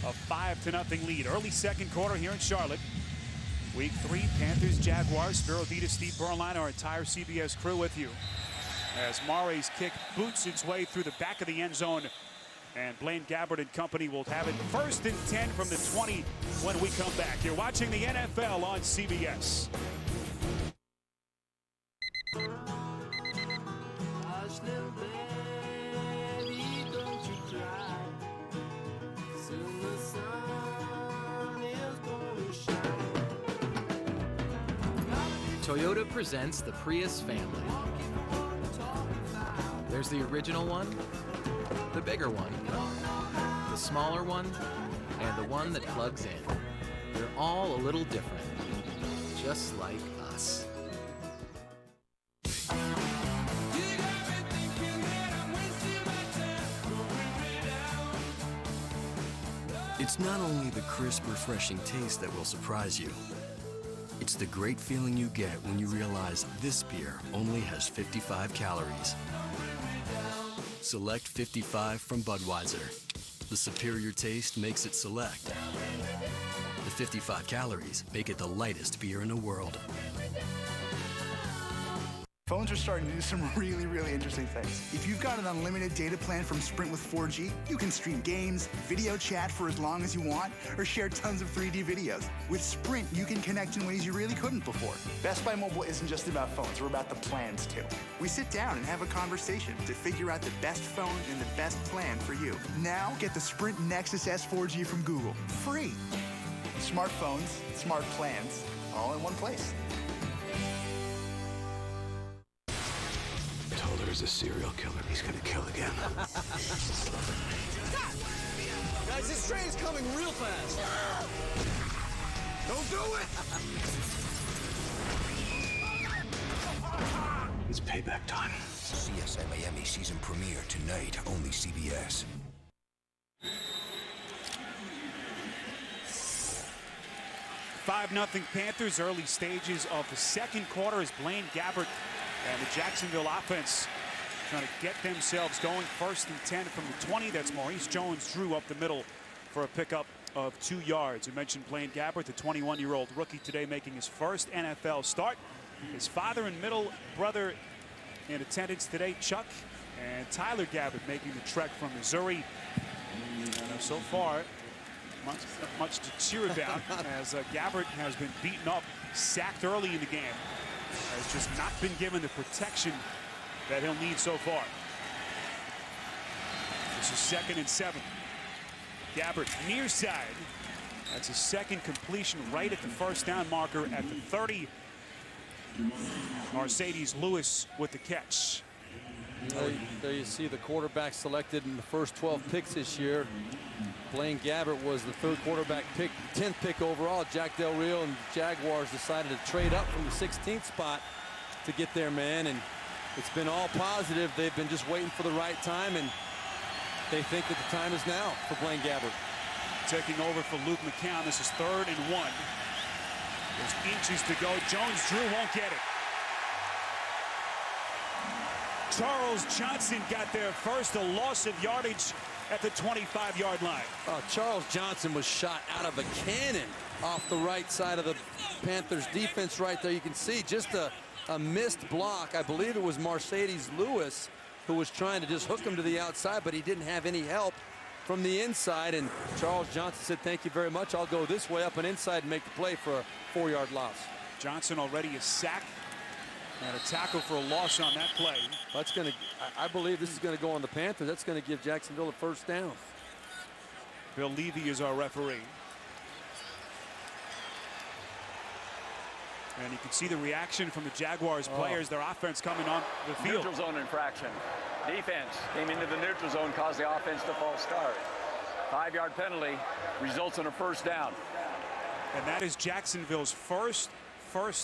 a 5-0 lead. Early second quarter here in Charlotte Week 3, Panthers, Jaguars. Spero Dedes, Steve Bernline, our entire CBS crew with you. As Mare's kick boots its way through the back of the end zone. And Blaine Gabbert and company will have it 1st and 10 from the 20 when we come back. You're watching the NFL on CBS. Toyota presents the Prius family. There's the original one, the bigger one, the smaller one, and the one that plugs in. They're all a little different, just like us. It's not only the crisp, refreshing taste that will surprise you. It's the great feeling you get when you realize this beer only has 55 calories. Select 55 from Budweiser. The superior taste makes it Select. The 55 calories make it the lightest beer in the world. Phones are starting to do some really interesting things. If you've got an unlimited data plan from Sprint with 4G, you can stream games, video chat for as long as you want, or share tons of 3D videos. With Sprint, you can connect in ways you really couldn't before. Best Buy Mobile isn't just about phones, we're about the plans too. We sit down and have a conversation to figure out the best phone and the best plan for you. Now, get the Sprint Nexus S 4G from Google, free. Smartphones, smart plans, all in one place. There's a serial killer. He's gonna kill again. Guys, this train's coming real fast. Don't do it! It's payback time. CSI Miami season premiere tonight, only CBS. Five 5-0 Panthers, early stages of the second quarter as Blaine Gabbert and the Jacksonville offense trying to get themselves going. 1st and 10 from the 20. That's Maurice Jones-Drew up the middle for a pickup of 2 yards. We mentioned Blaine Gabbert, the 21-year-old rookie today, making his first NFL start. His father and middle brother in attendance today, Chuck and Tyler Gabbert, making the trek from Missouri. And so far, much to cheer about as Gabbert has been beaten up, sacked early in the game. Has just not been given the protection that he'll need so far. This is 2nd and 7. Gabbert near side. That's his second completion right at the first down marker at the 30. Mercedes Lewis with the catch. There you see the quarterback selected in the first 12 picks this year. Blaine Gabbert was the 3rd quarterback pick, 10th pick overall. Jack Del Rio and Jaguars decided to trade up from the 16th spot to get their man, and it's been all positive. They've been just waiting for the right time, and they think that the time is now for Blaine Gabbert. Taking over for Luke McCown. This is 3rd and 1. There's inches to go. Jones-Drew won't get it. Charles Johnson got there first, a loss of yardage at the 25-yard line. Oh, Charles Johnson was shot out of a cannon off the right side of the Panthers defense right there. You can see just a missed block. I believe it was Mercedes Lewis who was trying to just hook him to the outside, but he didn't have any help from the inside, and Charles Johnson said, thank you very much. I'll go this way up and inside and make the play for a 4-yard loss. Johnson already a sack and a tackle for a loss on that play. That's going to, I believe this is going to go on the Panthers. That's going to give Jacksonville a first down. Bill Levy is our referee. And you can see the reaction from the Jaguars players, their offense coming on the field. Neutral zone infraction. Defense came into the neutral zone, caused the offense to false start. 5-yard penalty results in a first down. And that is Jacksonville's first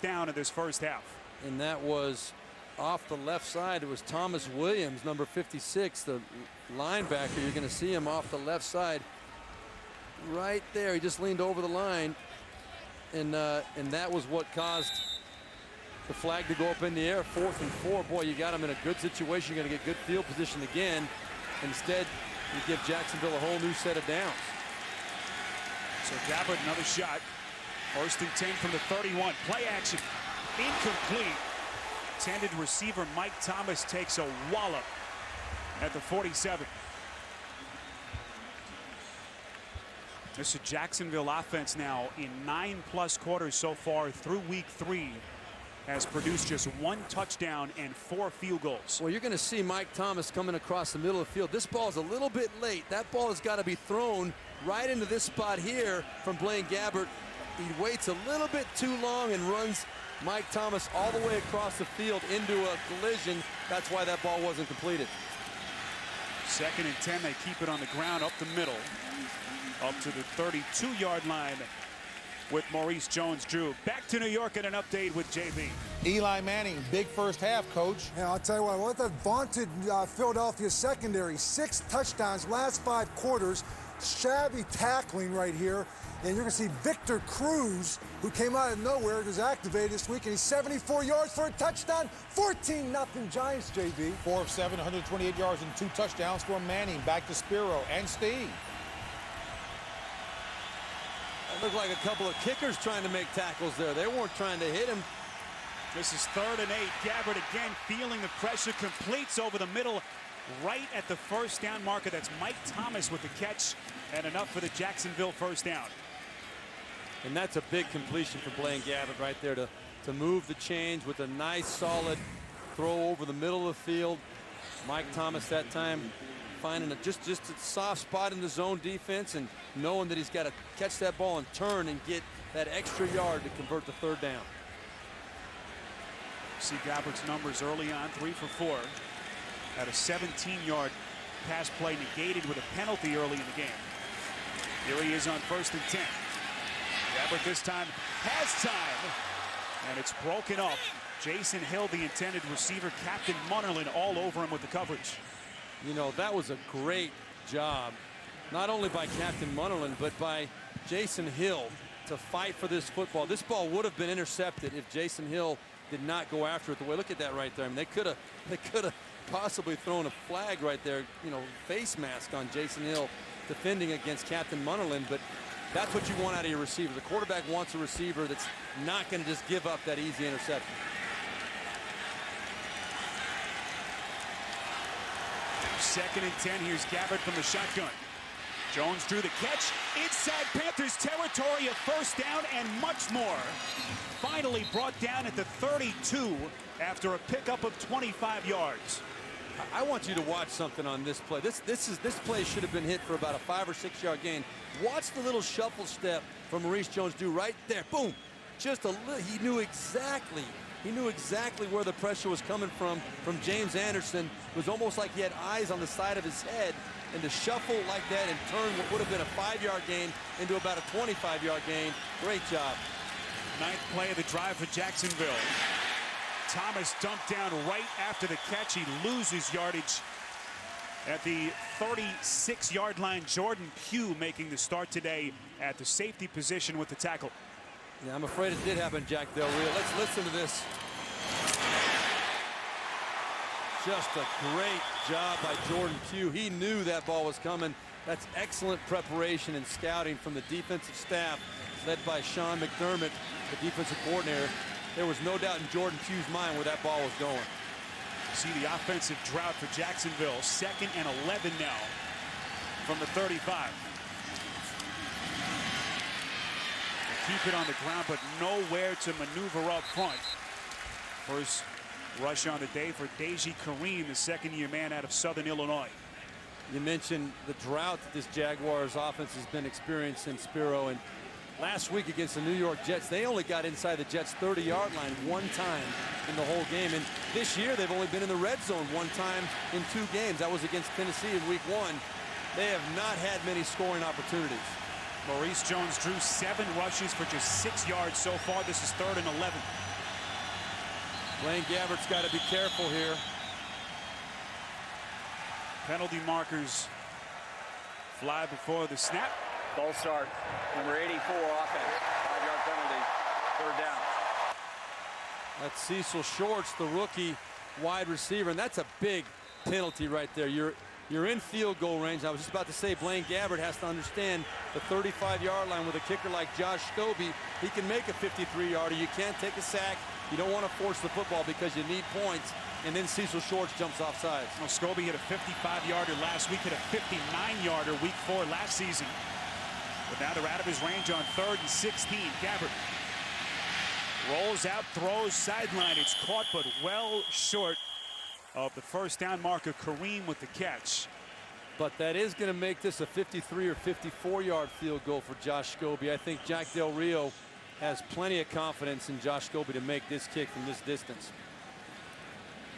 down of this first half. And that was off the left side. It was Thomas Williams, number 56, the linebacker. You're going to see him off the left side right there. He just leaned over the line. And that was what caused the flag to go up in the air. 4th and 4. Boy, you got him in a good situation. You're going to get good field position again. Instead, you give Jacksonville a whole new set of downs. So Gabbert, another shot. First and 10 from the 31. Play action. Incomplete. Intended receiver Mike Thomas takes a wallop at the 47. This is a Jacksonville offense now in 9+ quarters so far through week 3 has produced just 1 touchdown and 4 field goals. Well, you're going to see Mike Thomas coming across the middle of the field. This ball is a little bit late. That ball has got to be thrown right into this spot here from Blaine Gabbert. He waits a little bit too long and runs Mike Thomas all the way across the field into a collision. That's why that ball wasn't completed. 2nd and 10. They keep it on the ground up the middle, up to the 32-yard line with Maurice Jones-Drew. Back to New York and an update with JB. Eli Manning, big first half, Coach. Yeah, I'll tell you what that vaunted Philadelphia secondary, 6 touchdowns, last 5 quarters, shabby tackling right here. And you're going to see Victor Cruz, who came out of nowhere, was activated this week, and he's 74 yards for a touchdown. 14-0 Giants, JB. 4 of 7, 128 yards and 2 touchdowns for Manning. Back to Spero and Steve. It looked like a couple of kickers trying to make tackles there. They weren't trying to hit him. This is 3rd and 8. Gabbert again feeling the pressure, completes over the middle right at the first down marker. That's Mike Thomas with the catch, and enough for the Jacksonville first down. And that's a big completion for Blaine Gabbert right there to move the change with a nice solid throw over the middle of the field. Mike Thomas that time finding just a soft spot in the zone defense and knowing that he's got to catch that ball and turn and get that extra yard to convert the 3rd down. See Gabbert's numbers early on, 3 for 4. Had a 17-yard pass play negated with a penalty early in the game. Here he is on 1st and 10. Gabbert this time has time, and it's broken up. Jason Hill, the intended receiver, Captain Munnerlyn all over him with the coverage. You know, that was a great job, not only by Captain Munnerlyn, but by Jason Hill to fight for this football. This ball would have been intercepted if Jason Hill did not go after it the way. Look at that right there. I mean, they could have possibly thrown a flag right there, you know, face mask on Jason Hill defending against Captain Munnerlyn, but that's what you want out of your receiver. The quarterback wants a receiver that's not going to just give up that easy interception. Second and 10. Here's Gabbert from the shotgun. Jones drew the catch inside Panthers territory, a first down and much more. Finally brought down at the 32 after a pickup of 25 yards. I want you to watch something on this play. This play should have been hit for about a 5 or 6 yard gain. Watch the little shuffle step from Maurice Jones-Drew right there. Boom. Just a little. He knew exactly where the pressure was coming from James Anderson. It was almost like he had eyes on the side of his head, and to shuffle like that and turn what would have been a 5-yard gain into about a 25-yard gain. Great job. 9th play of the drive for Jacksonville. Thomas dumped down right after the catch. He loses yardage at the 36-yard line. Jordan Pugh making the start today at the safety position with the tackle. Yeah, I'm afraid it did happen, Jack Del Rio. Let's listen to this. Just a great job by Jordan Pugh. He knew that ball was coming. That's excellent preparation and scouting from the defensive staff, led by Sean McDermott, the defensive coordinator. There was no doubt in Jordan Pugh's mind where that ball was going. See the offensive drought for Jacksonville. 2nd and 11 now from the 35. They keep it on the ground, but nowhere to maneuver up front. First rush on the day for Deji Kareem, the 2nd-year man out of Southern Illinois. You mentioned the drought that this Jaguars offense has been experiencing, Spero, and last week against the New York Jets, they only got inside the Jets' 30-yard line 1 time in the whole game. And this year, they've only been in the red zone 1 time in 2 games. That was against Tennessee in week 1. They have not had many scoring opportunities. Maurice Jones-Drew 7 rushes for just 6 yards so far. This is 3rd and 11. Blaine Gabbert's got to be careful here. Penalty markers fly before the snap. False start. Number 84 offense. 5-yard penalty. 3rd down. That's Cecil Shorts, the rookie wide receiver, and that's a big penalty right there. You're you're in field goal range. I was just about to say Blaine Gabbert has to understand the 35-yard line with a kicker like Josh Scobie. He can make a 53-yarder. You can't take a sack. You don't want to force the football because you need points. And then Cecil Shorts jumps off sides. Well, Scobie hit a 55-yarder last week, hit a 59-yarder week 4 last season. But now they're out of his range on 3rd and 16. Gabbert rolls out, throws sideline. It's caught, but well short of the first down marker. Kareem with the catch. But that is going to make this a 53 or 54-yard field goal for Josh Scobie. I think Jack Del Rio has plenty of confidence in Josh Scobie to make this kick from this distance.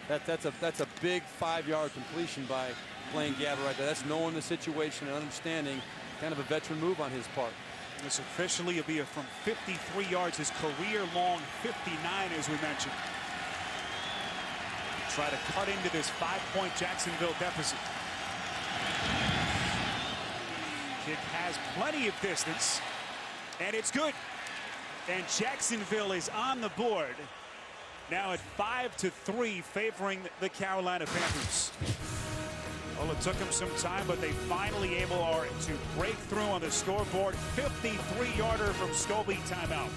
That's a big 5-yard completion by Blaine Gabbert right there. That's knowing the situation and understanding, kind of a veteran move on his part. This officially will be from 53 yards, his career-long 59, as we mentioned. Try to cut into this 5-point Jacksonville deficit. Kick has plenty of distance, and it's good. And Jacksonville is on the board. Now at 5-3, favoring the Carolina Panthers. Well, it took them some time, but they finally are to break through on the scoreboard. 53-yarder from Scobie, timeout.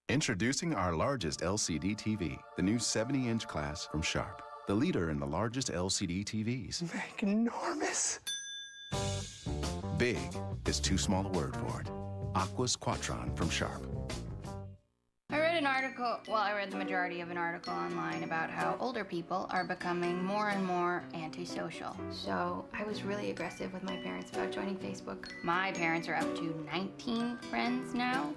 Introducing our largest LCD TV, the new 70-inch class from Sharp, the leader in the largest LCD TVs. Enormous. Big is too small a word for it. Aqua's Quattron from Sharp. I read an article, I read the majority of an article online about how older people are becoming more and more antisocial. So I was really aggressive with my parents about joining Facebook. My parents are up to 19 friends now.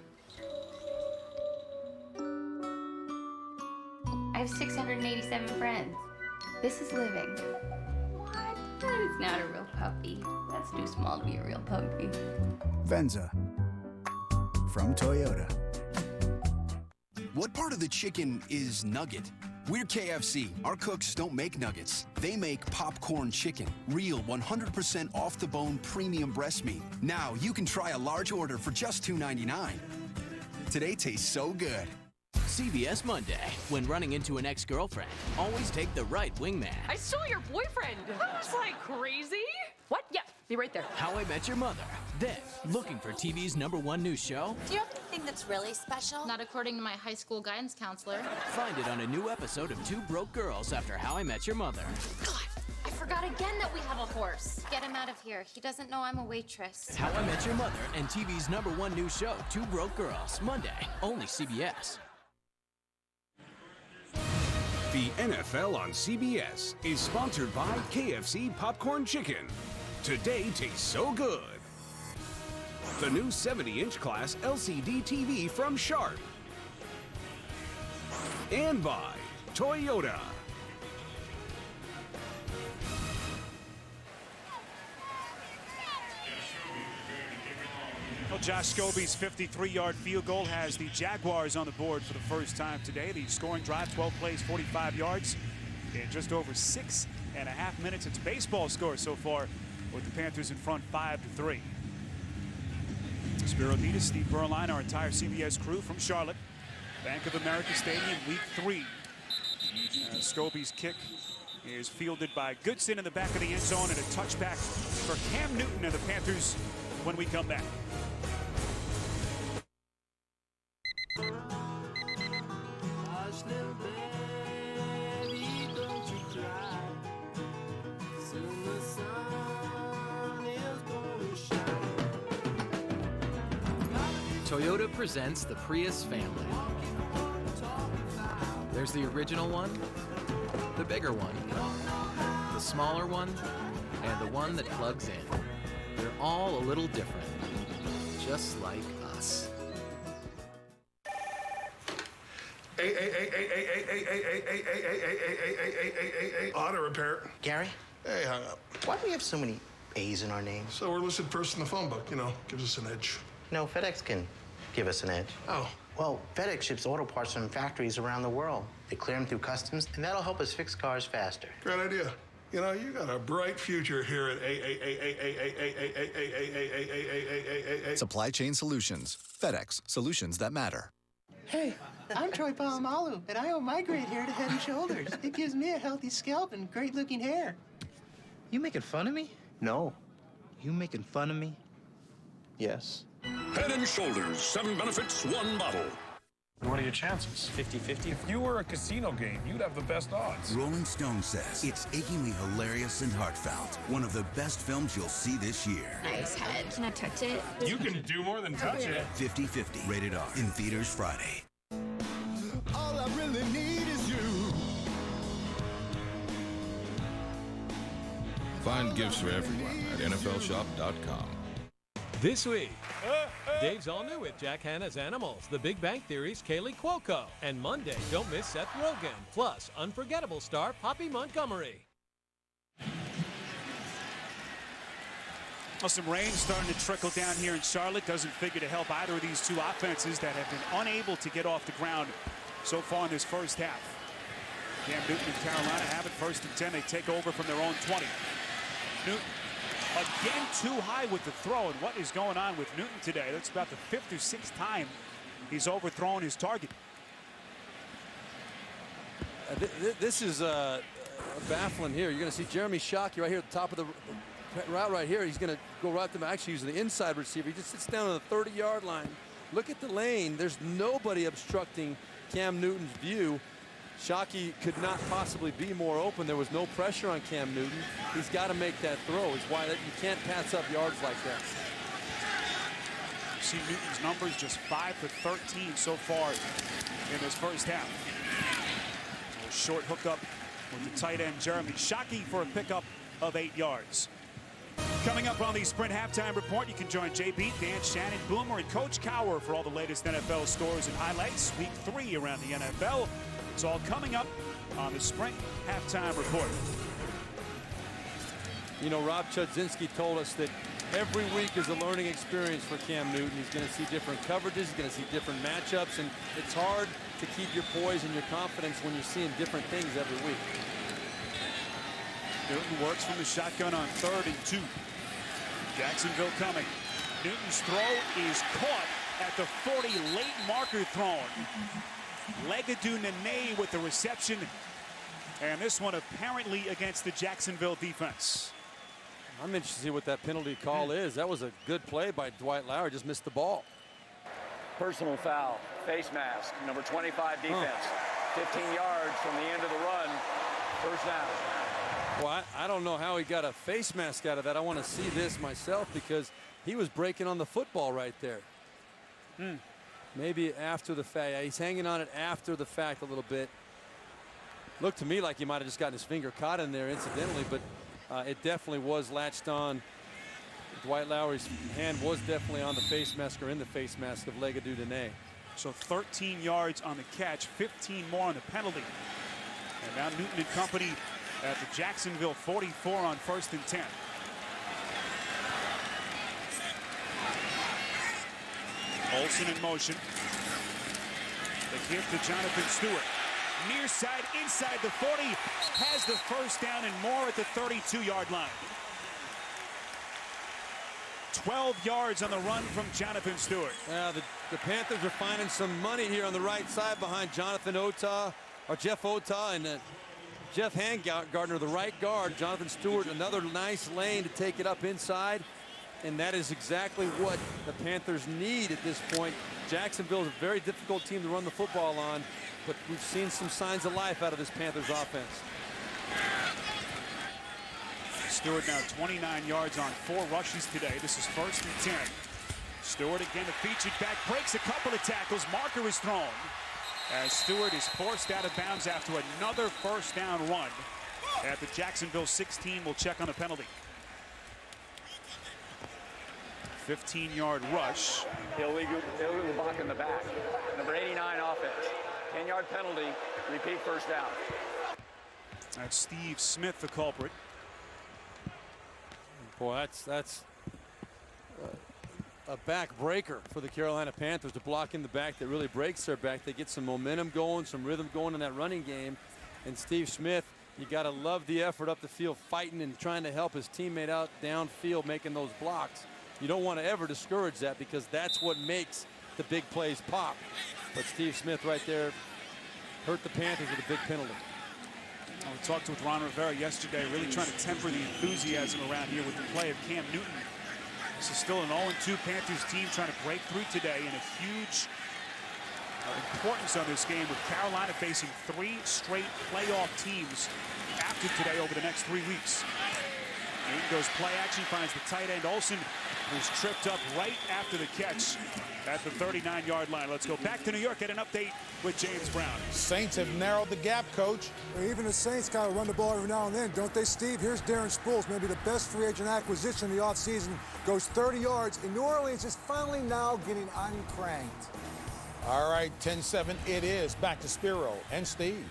I have 687 friends. This is living. What? That is not a real puppy. That's too small to be a real puppy. Venza from Toyota. What part of the chicken is nugget? We're KFC. Our cooks don't make nuggets. They make popcorn chicken. Real 100% off-the-bone premium breast meat. Now you can try a large order for just $2.99. Today tastes so good. CBS Monday. When running into an ex-girlfriend, always take the right wingman. I stole your boyfriend. I was like, crazy? What? Yeah, be right there. How I Met Your Mother. Then, looking for TV's #1 news show? Do you have anything that's really special? Not according to my high school guidance counselor. Find it on a new episode of Two Broke Girls after How I Met Your Mother. God, I forgot again that we have a horse. Get him out of here. He doesn't know I'm a waitress. How I Met Your Mother and TV's #1 news show, Two Broke Girls. Monday, only CBS. The NFL on CBS is sponsored by KFC Popcorn Chicken. Today tastes so good. The new 70-inch class LCD TV from Sharp. And by Toyota. Well, Josh Scobie's 53-yard field goal has the Jaguars on the board for the first time today. The scoring drive, 12 plays, 45 yards in just over 6.5 minutes. It's baseball score so far with the Panthers in front 5-3. Spero Dedes, Steve Berline, our entire CBS crew from Charlotte. Bank of America Stadium, week 3. Scobie's kick is fielded by Goodson in the back of the end zone, and a touchback for Cam Newton and the Panthers when we come back. Toyota presents the Prius family. There's the original one, the bigger one, the smaller one, and the one that plugs in. They're all a little different, just like us. Auto repair. Gary? Hey, hung up. Why do we have so many A's in our names? So we're listed first in the phone book, gives us an edge. No, FedEx can give us an edge. Oh. Well, FedEx ships auto parts from factories around the world. They clear them through customs, and that'll help us fix cars faster. Great idea. You got a bright future here at Supply Chain Solutions. FedEx. Solutions that matter. Hey, I'm Troy Polamalu, and I owe my great hair to Head & Shoulders. It gives me a healthy scalp and great-looking hair. You making fun of me? No. You making fun of me? Yes. Head & Shoulders, 7 benefits, 1 bottle. What are your chances? 50-50. If you were a casino game, you'd have the best odds. Rolling Stone says it's achingly hilarious and heartfelt. One of the best films you'll see this year. Nice head. Can I touch it? You can do more than touch it. 50-50. Rated R. In theaters Friday. All I really need is you. Find gifts for everyone at NFLshop.com. This week, Dave's all new with Jack Hanna's Animals, The Big Bang Theory's Kaylee Cuoco, and Monday, don't miss Seth Rogen, plus unforgettable star Poppy Montgomery. Well, some rain starting to trickle down here in Charlotte. Doesn't figure to help either of these two offenses that have been unable to get off the ground so far in this first half. Cam Newton and Carolina have it 1st and 10. They take over from their own 20. Newton again too high with the throw, and what is going on with Newton today? That's about the 5th or 6th time he's overthrown his target. This is baffling here. You're going to see Jeremy Shockey right here at the top of the route right here. He's going to go right to him, actually using the inside receiver. He just sits down on the 30-yard line. Look at the lane. There's nobody obstructing Cam Newton's view. Shockey could not possibly be more open. There was no pressure on Cam Newton. He's got to make that throw. It's why you can't pass up yards like that. See Newton's numbers, just 5 for 13 so far in this first half. A short hookup with the tight end Jeremy Shockey for a pickup of 8 yards. Coming up on the Sprint Halftime Report, you can join JB, Dan, Shannon, Boomer, and Coach Cower for all the latest NFL scores and highlights. Week 3 around the NFL. It's all coming up on the Sprint Halftime Report. You know, Rob Chudzinski told us that every week is a learning experience for Cam Newton. He's going to see different coverages. He's going to see different matchups. And it's hard to keep your poise and your confidence when you're seeing different things every week. Newton works from the shotgun on 3rd and 2. Jacksonville coming. Newton's throw is caught at the 40. Late marker thrown. Legadou Nene with the reception. And this one apparently against the Jacksonville defense. I'm interested to see what that penalty call is. That was a good play by Dwight Lowery. Just missed the ball. Personal foul, face mask, number 25 defense. 15 yards from the end of the run. First down. Well, I don't know how he got a face mask out of that. I want to see this myself because he was breaking on the football right there. Maybe after the fact. Yeah, he's hanging on it after the fact a little bit. Looked to me like he might have just gotten his finger caught in there incidentally, but it definitely was latched on. Dwight Lowery's hand was definitely on the face mask or in the face mask of Legadou Nene. So 13 yards on the catch, 15 more on the penalty. And now Newton and company at the Jacksonville 44 on 1st and 10. Olsen in motion. The give to Jonathan Stewart. Near side, inside the 40. Has the first down and more at the 32-yard line. 12 yards on the run from Jonathan Stewart. Yeah, the Panthers are finding some money here on the right side behind Jonathan Ota, or Jeff Ota, and Jeff Handgardner, the right guard. Jonathan Stewart, another nice lane to take it up inside. And that is exactly what the Panthers need at this point. Jacksonville is a very difficult team to run the football on, but we've seen some signs of life out of this Panthers offense. Stewart now 29 yards on 4 rushes today. This is 1st and 10. Stewart again, the featured back, breaks a couple of tackles. Marker is thrown as Stewart is forced out of bounds after another first down run at the Jacksonville 16. We'll check on the penalty. 15-yard rush. Illegal block in the back. Number 89 offense. 10-yard penalty. Repeat first down. That's Steve Smith, the culprit. Boy, that's a backbreaker for the Carolina Panthers to block in the back. That really breaks their back. They get some momentum going, some rhythm going in that running game. And Steve Smith, you got to love the effort up the field, fighting and trying to help his teammate out downfield, making those blocks. You don't want to ever discourage that because that's what makes the big plays pop. But Steve Smith right there hurt the Panthers with a big penalty. We talked with Ron Rivera yesterday, really trying to temper the enthusiasm around here with the play of Cam Newton. This is still an 0-2 Panthers team trying to break through today, and a huge importance on this game with Carolina facing 3 straight playoff teams after today over the next 3 weeks. Newton goes play action, finds the tight end Olsen, who's tripped up right after the catch at the 39-yard line. Let's go back to New York, get an update with James Brown. Saints have narrowed the gap, Coach. Even the Saints got to run the ball every now and then, don't they, Steve? Here's Darren Sproles, maybe the best free agent acquisition of the offseason. Goes 30 yards, and New Orleans is finally now getting uncranked. All right, 10-7 it is. Back to Spero and Steve.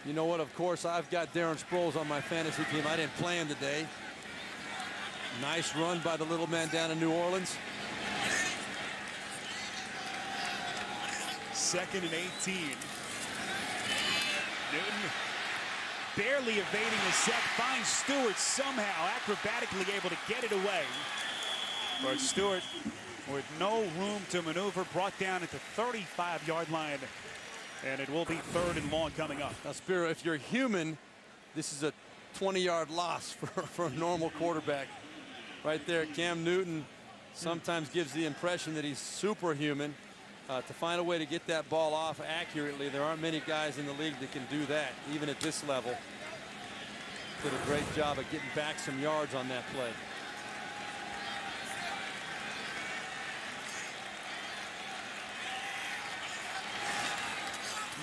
You know what? Of course, I've got Darren Sproles on my fantasy team. I didn't play him today. Nice run by the little man down in New Orleans. 2nd and 18. Newton barely evading a sack. Finds Stewart somehow acrobatically able to get it away. But Stewart, with no room to maneuver, brought down at the 35-yard line. And it will be 3rd and long coming up. Now, Spero, if you're human, this is a 20-yard loss for a normal quarterback. Right there, Cam Newton sometimes gives the impression that he's superhuman. To find a way to get that ball off accurately, there aren't many guys in the league that can do that, even at this level. Did a great job of getting back some yards on that play.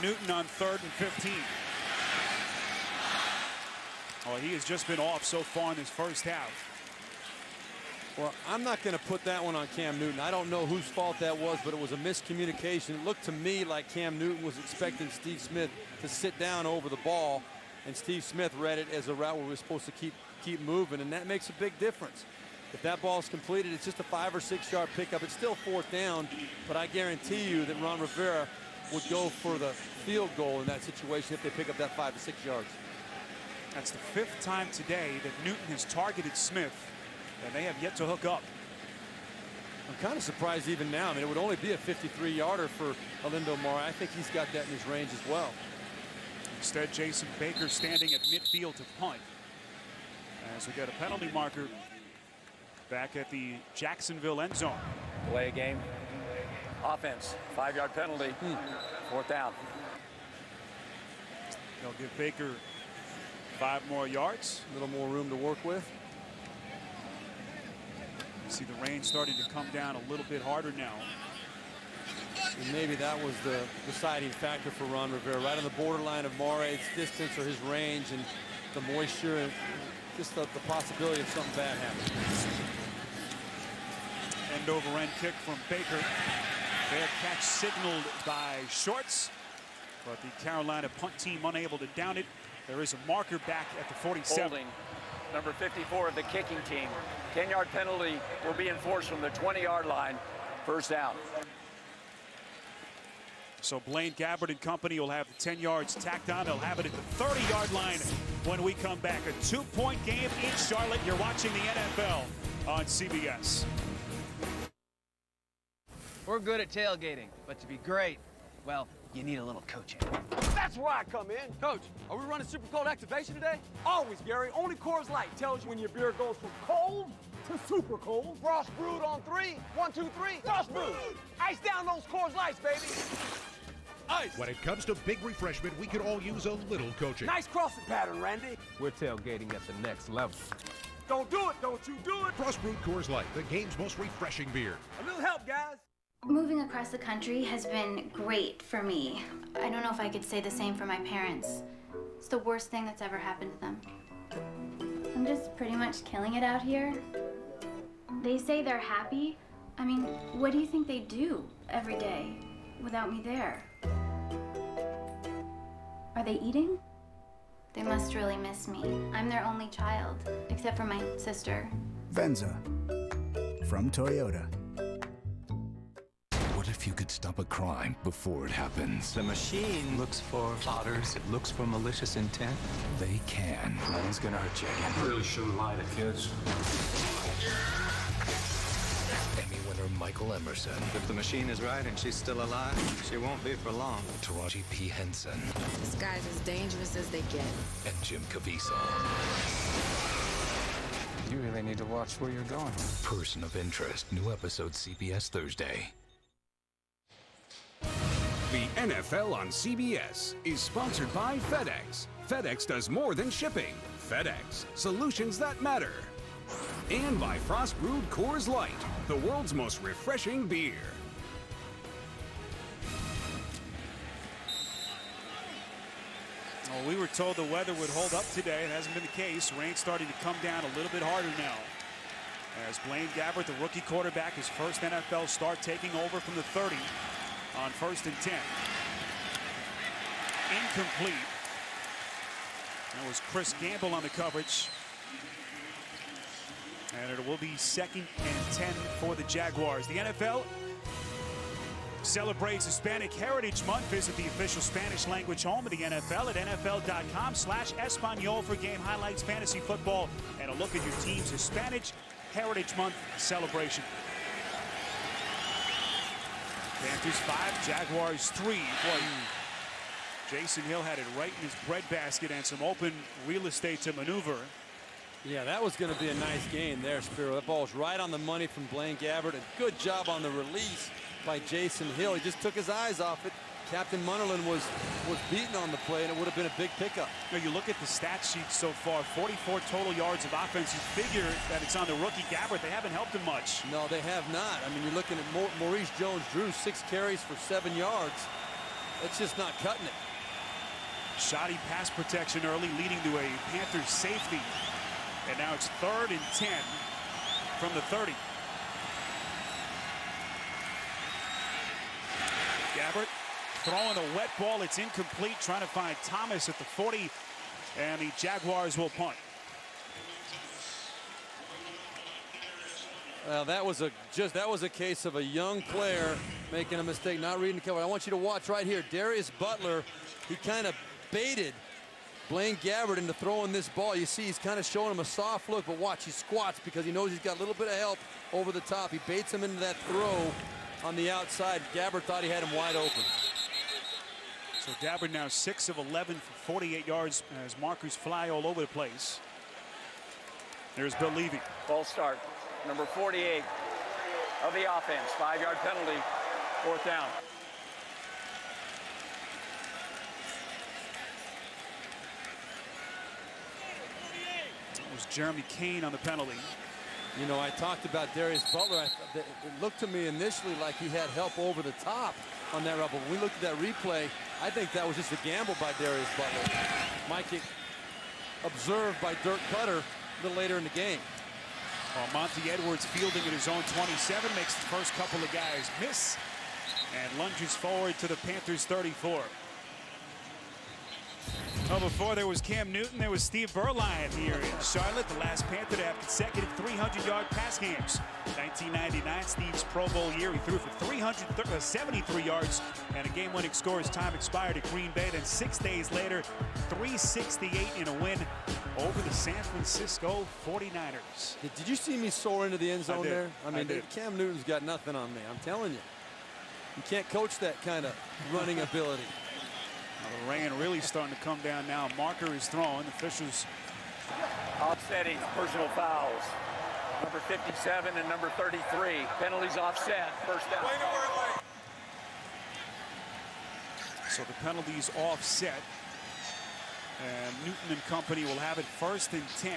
Newton on 3rd and 15. Oh, he has just been off so far in this first half. Well, I'm not going to put that one on Cam Newton. I don't know whose fault that was, but it was a miscommunication. It looked to me like Cam Newton was expecting Steve Smith to sit down over the ball, and Steve Smith read it as a route where we're supposed to keep moving, and that makes a big difference. If that ball is completed, it's just a 5 or 6 yard pickup. It's still 4th down, but I guarantee you that Ron Rivera would go for the field goal in that situation if they pick up that 5 to 6 yards. That's the 5th time today that Newton has targeted Smith, and they have yet to hook up. I'm kind of surprised even now. I mean, it would only be a 53-yarder for Alindo Mara. I think he's got that in his range as well. Instead, Jason Baker standing at midfield to punt. As we get a penalty marker back at the Jacksonville end zone. Delay a game. Offense, 5-yard penalty. 4th down. They'll give Baker 5 more yards. A little more room to work with. See the rain starting to come down a little bit harder now. And maybe that was the deciding factor for Ron Rivera, right on the borderline of Mara's distance or his range, and the moisture and just the possibility of something bad happening. End over end kick from Baker. Fair catch signaled by Shorts, but the Carolina punt team unable to down it. There is a marker back at the 47. Holding number 54 of the kicking team. 10-yard penalty will be enforced from the 20-yard line. 1st down. So Blaine Gabbert and company will have the 10 yards tacked on. They'll have it at the 30-yard line when we come back. A 2-point game in Charlotte. You're watching the NFL on CBS. We're good at tailgating, but to be great, well, you need a little coaching. That's where I come in. Coach, are we running super cold activation today? Always, Gary. Only Coors Light tells you when your beer goes from cold to super cold. Frost brewed on 3. 1, 2, 3. Frost brewed. Ice down those Coors Lights, baby. Ice. When it comes to big refreshment, we could all use a little coaching. Nice crossing pattern, Randy. We're tailgating at the next level. Don't do it. Don't you do it. Frost brewed Coors Light, the game's most refreshing beer. A little help, guys. Moving across the country has been great for me. I don't know if I could say the same for my parents. It's the worst thing that's ever happened to them. I'm just pretty much killing it out here. They say they're happy. I mean, what do you think they do every day without me there? Are they eating? They must really miss me. I'm their only child, except for my sister. Venza from Toyota. What if you could stop a crime before it happens? The machine looks for plotters. It looks for malicious intent. They can. Nothing's gonna hurt you again. Really shouldn't lie to kids. Emmy winner from Michael Emerson. If the machine is right and she's still alive, she won't be for long. Taraji P. Henson. This guy's as dangerous as they get. And Jim Caviezel. You really need to watch where you're going. Person of Interest. New episode CBS Thursday. The NFL on CBS is sponsored by FedEx. FedEx does more than shipping. FedEx, solutions that matter. And by Frost Brewed Coors Light, the world's most refreshing beer. Well, we were told the weather would hold up today. It hasn't been the case. Rain starting to come down a little bit harder now. As Blaine Gabbert, the rookie quarterback, his first NFL start, taking over from the 30 on 1st and 10. Incomplete. That was Chris Gamble on the coverage. And it will be 2nd and 10 for the Jaguars. The NFL celebrates Hispanic Heritage Month. Visit the official Spanish language home of the NFL at NFL.com/Espanol for game highlights, fantasy football, and a look at your team's Hispanic Heritage Month celebration. Panthers 5, Jaguars 3. Boy, Jason Hill had it right in his breadbasket and some open real estate to maneuver. Yeah, that was going to be a nice game there, Spero. That ball's right on the money from Blaine Gabbert. A good job on the release by Jason Hill. He just took his eyes off it. Captain Munnerlyn was beaten on the play, and it would have been a big pickup. Now you look at the stat sheet so far, 44 total yards of offense. You figure that it's on the rookie Gabbert. They haven't helped him much. No, they have not. I mean, you're looking at Maurice Jones-Drew, 6 carries for 7 yards. It's just not cutting it. Shoddy pass protection early, leading to a Panthers safety. And now it's 3rd and 10 from the 30. Gabbert throwing a wet ball. It's incomplete. Trying to find Thomas at the 40. And the Jaguars will punt. Well, that was a case of a young player making a mistake, not reading the cover. I want you to watch right here. Darius Butler, he kind of baited Blaine Gabbert into throwing this ball. You see he's kind of showing him a soft look, but watch, he squats because he knows he's got a little bit of help over the top. He baits him into that throw on the outside. Gabbert thought he had him wide open. So Gabbert now 6 of 11 for 48 yards as markers fly all over the place. There's Bill Levy. False start. Number 48 of the offense. 5-yard penalty. 4th down. Jeremy Kane on the penalty. You know, I talked about Darius Butler. It looked to me initially like he had help over the top on that run, but when we looked at that replay, I think that was just a gamble by Darius Butler. Might get observed by Dirk Cutter a little later in the game. Monty Edwards fielding at his own 27, makes the first couple of guys miss and lunges forward to the Panthers 34. Well, before there was Cam Newton, there was Steve Berline here in Charlotte, the last Panther to have consecutive 300-yard pass games. 1999, Steve's Pro Bowl year, he threw for 373 yards and a game-winning score as time expired at Green Bay. Then 6 days later, 368 in a win over the San Francisco 49ers. Did you see me soar into the end zone there? I mean, did. Cam Newton's got nothing on me. I'm telling you. You can't coach that kind of running ability. Well, the rain really starting to come down now. Marker is thrown. Officials offsetting personal fouls. Number 57 and number 33. Penalties offset. 1st down. So the penalties offset. And Newton and company will have it 1st and 10.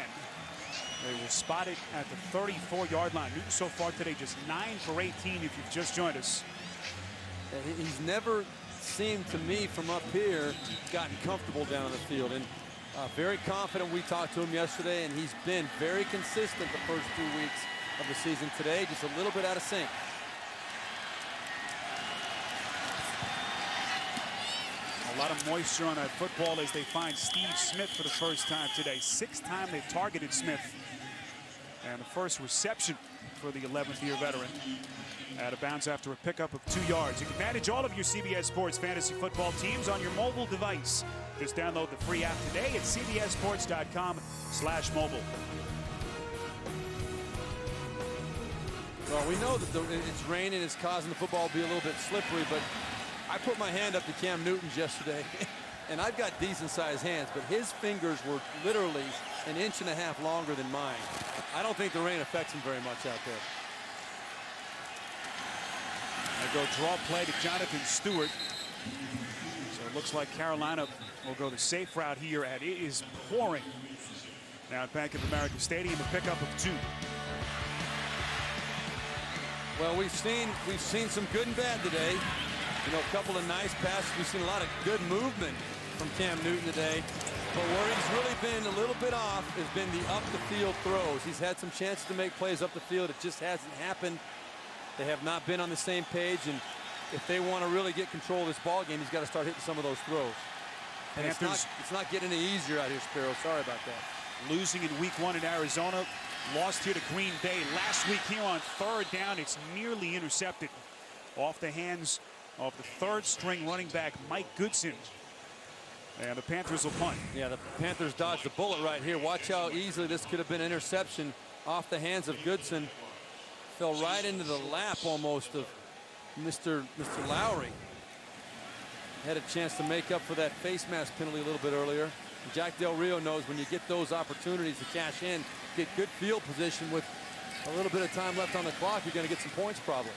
They will spot it at the 34-yard line. Newton so far today just 9 for 18 if you've just joined us. He's never seemed to me from up here gotten comfortable down the field, and very confident. We talked to him yesterday, and he's been very consistent the first 2 weeks of the season. Today just a little bit out of sync. A lot of moisture on that football as they find Steve Smith for the first time today. 6th time they've targeted Smith, and the first reception for the 11th-year veteran. Out of bounds after a pickup of 2 yards. You can manage all of your CBS Sports fantasy football teams on your mobile device. Just download the free app today at cbssports.com/mobile. Well, we know that it's raining, it's causing the football to be a little bit slippery, but I put my hand up to Cam Newton's yesterday, and I've got decent-sized hands, but his fingers were literally 1.5 inches longer than mine. I don't think the rain affects him very much out there. They go draw play to Jonathan Stewart. So it looks like Carolina will go the safe route here, and it is pouring now at Bank of America Stadium. A pickup of 2. Well, we've seen some good and bad today. You know, a couple of nice passes. We've seen a lot of good movement from Cam Newton today. But where he's really been a little bit off has been the up-the-field throws. He's had some chances to make plays up the field. It just hasn't happened. They have not been on the same page, and if they want to really get control of this ball game, he's got to start hitting some of those throws. And it's not getting any easier out here, Spero. Sorry about that. Losing in week 1 in Arizona, lost here to Green Bay last week here on 3rd down. It's nearly intercepted off the hands of the 3rd-string running back Mike Goodson. And the Panthers will punt. Yeah, the Panthers dodged the bullet right here. Watch how easily this could have been an interception off the hands of Goodson. Fell right into the lap almost of Mr. Lowry. Had a chance to make up for that face mask penalty a little bit earlier. And Jack Del Rio knows when you get those opportunities to cash in, get good field position with a little bit of time left on the clock, you're going to get some points probably.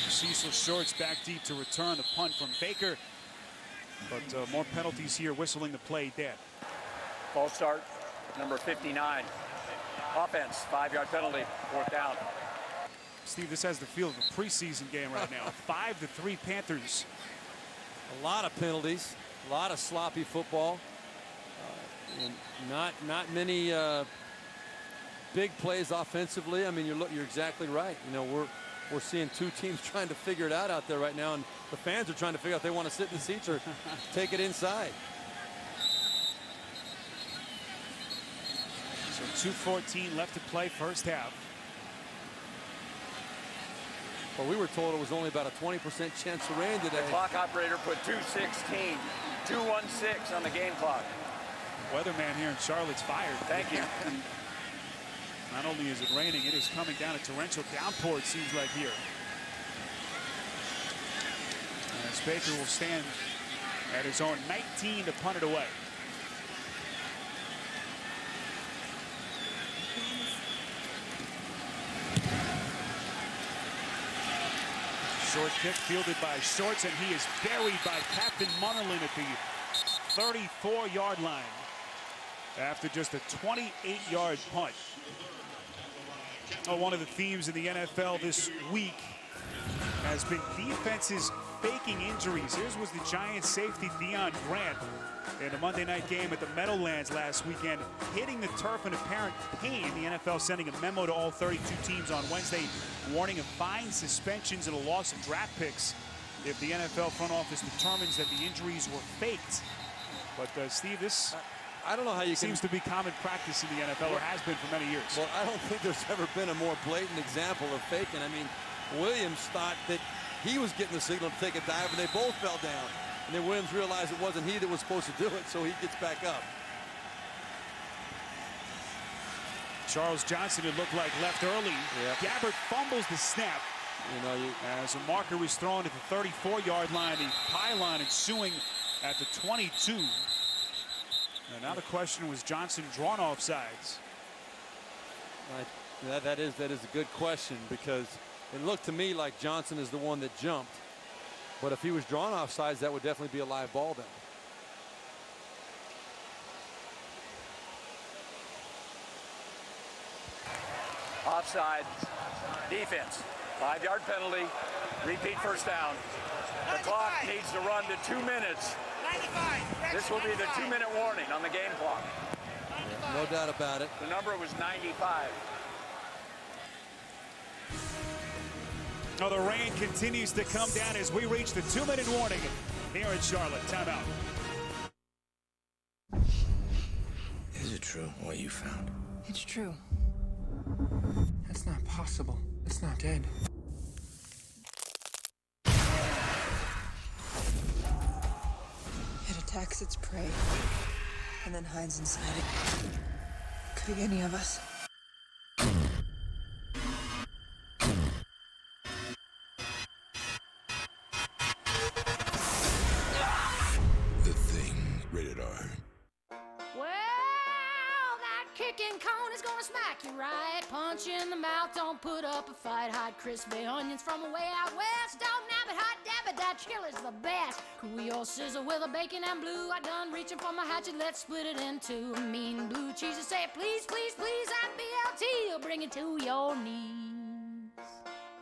Cecil Shorts back deep to return the punt from Baker. But more penalties here, whistling the play dead. False start, number 59. Offense, 5-yard penalty, 4th down. Steve, this has the feel of a preseason game right now. 5-3 Panthers. A lot of penalties, a lot of sloppy football, and not many big plays offensively. I mean, you're exactly right. You know, we're seeing 2 teams trying to figure it out there right now, and the fans are trying to figure out if they want to sit in the seats or take it inside. So 2:14 left to play, first half. Well, we were told it was only about a 20% chance of rain today. The clock operator put 2:16, 2:16 on the game clock. Weatherman here in Charlotte's fired. Thank you. Not only is it raining, it is coming down. A torrential downpour, it seems like here. As Baker will stand at his own 19 to punt it away. Short kick fielded by Shorts, and he is buried by Captain Munnerlyn at the 34-yard line after just a 28-yard punt. One of the themes in the NFL this week has been defenses faking injuries. Here's was the Giants safety Deion Grant in the Monday night game at the Meadowlands last weekend, hitting the turf in apparent pain. The NFL sending a memo to all 32 teams on Wednesday, warning of fines, suspensions, and a loss of draft picks if the NFL front office determines that the injuries were faked. But Steve, this I don't know how you seems to be common practice in the NFL, or has been for many years. Well, I don't think there's ever been a more blatant example of faking. I mean, Williams thought that he was getting the signal to take a dive, and they both fell down. And then Williams realized it wasn't he that was supposed to do it, so he gets back up. Charles Johnson, it looked like, left early. Yep. Gabbert fumbles the snap. As a marker is thrown at the 34-yard line, the pylon ensuing at the 22. And now the question, was Johnson drawn off sides? That is a good question, because it looked to me like Johnson is the one that jumped. But if he was drawn off sides, that would definitely be a live ball then. Offside. Defense. 5-yard penalty. Repeat first down. The clock needs to run to 2 minutes. This will be the 2-minute warning on the game clock. Yeah, no doubt about it. The number was 95. Oh, the rain continues to come down as we reach the 2-minute warning here in Charlotte. Timeout. Is it true what you found? It's true. That's not possible. It's not dead. It attacks its prey. and then hides inside it. Could be any of us. The Thing, rated R. Well, that kicking cone is gonna smack you right. Punch you in the mouth, don't put up a fight. Hide crispy onions from way out west. Don't nab it, hot dab it, that chill is the best. Cool your sizzle with a bacon and blue. I done reaching for my hatchet, let's split it into a mean blue cheese. And say, please, please, please, that BLT will bring it to your knees.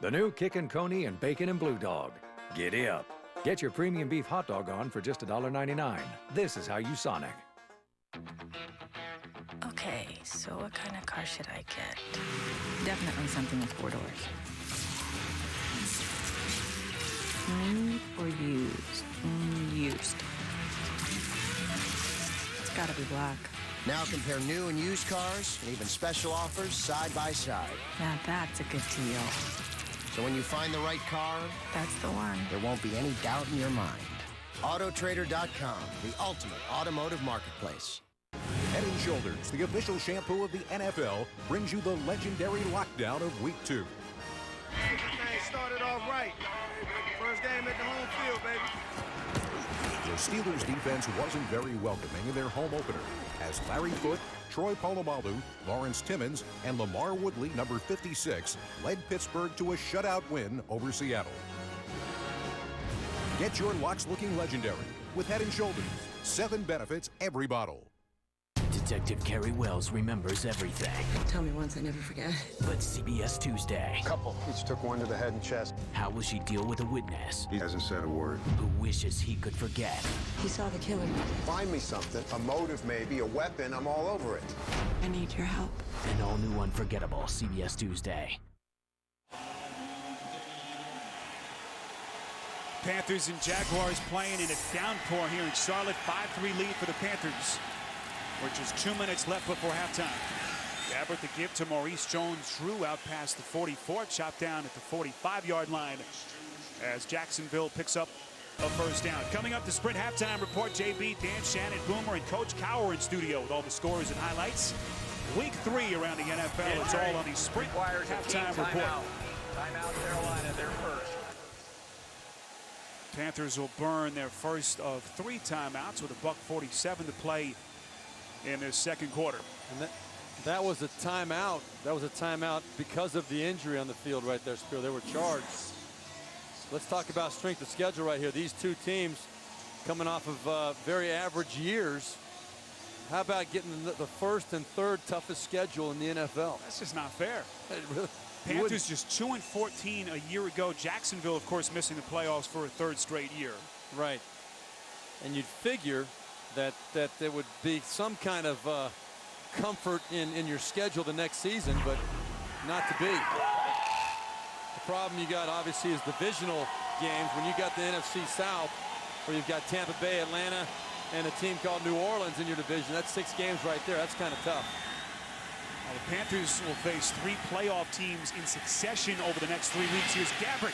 The new Kickin' Coney and Bacon and Blue Dog. Giddy up. Get your premium beef hot dog on for just $1.99. This is how you Sonic. Okay, so what kind of car should I get? Definitely something with 4 doors. New or used? Used. It's gotta be black. Now compare new and used cars and even special offers side by side. Now that's a good deal. So when you find the right car, that's the one. There won't be any doubt in your mind. Autotrader.com, the ultimate automotive marketplace. Head & Shoulders, the official shampoo of the NFL, brings you the legendary lockdown of Week 2. Everything started off right. First game at the home field, baby. The Steelers' defense wasn't very welcoming in their home opener, as Larry Foote, Troy Polamalu, Lawrence Timmons, and Lamar Woodley, number 56, led Pittsburgh to a shutout win over Seattle. Get your locks looking legendary with Head & Shoulders. 7 benefits every bottle. Detective Carrie Wells remembers everything. Tell me once, I never forget. But CBS Tuesday. Couple. Each took one to the head and chest. How will she deal with a witness He hasn't said a word. who wishes he could forget? He saw the killer. Find me something, a motive maybe, a weapon, I'm all over it. I need your help. An all-new unforgettable CBS Tuesday. Panthers and Jaguars playing in a downpour here in Charlotte. 5-3 lead for the Panthers. With just 2 minutes left before halftime. Gabbert the give to Maurice Jones-Drew out past the 44, chopped down at the 45-yard line as Jacksonville picks up a first down. Coming up, the Sprint halftime report. JB, Dan, Shannon, Boomer, and Coach Cower in studio with all the scores and highlights. Week 3 around the NFL. It's all on the Sprint halftime report. Timeout, Carolina, their first. Panthers will burn their first of 3 timeouts with a $1:47 to play in their second quarter. And that was a timeout. That was a timeout because of the injury on the field right there, Spero. They were charged. Let's talk about strength of schedule right here. These two teams coming off of very average years. How about getting the first and third toughest schedule in the NFL? That's just not fair. Really, Panthers just 2-14 a year ago. Jacksonville, of course, missing the playoffs for a 3rd straight year. Right. And you'd figure that there would be some kind of comfort in your schedule the next season, but not to be. The problem you got obviously is divisional games. When you got the NFC South, where you've got Tampa Bay, Atlanta, and a team called New Orleans in your division, that's 6 games right there. That's kind of tough. Well, the Panthers will face 3 playoff teams in succession over the next 3 weeks. Here's Gabbert.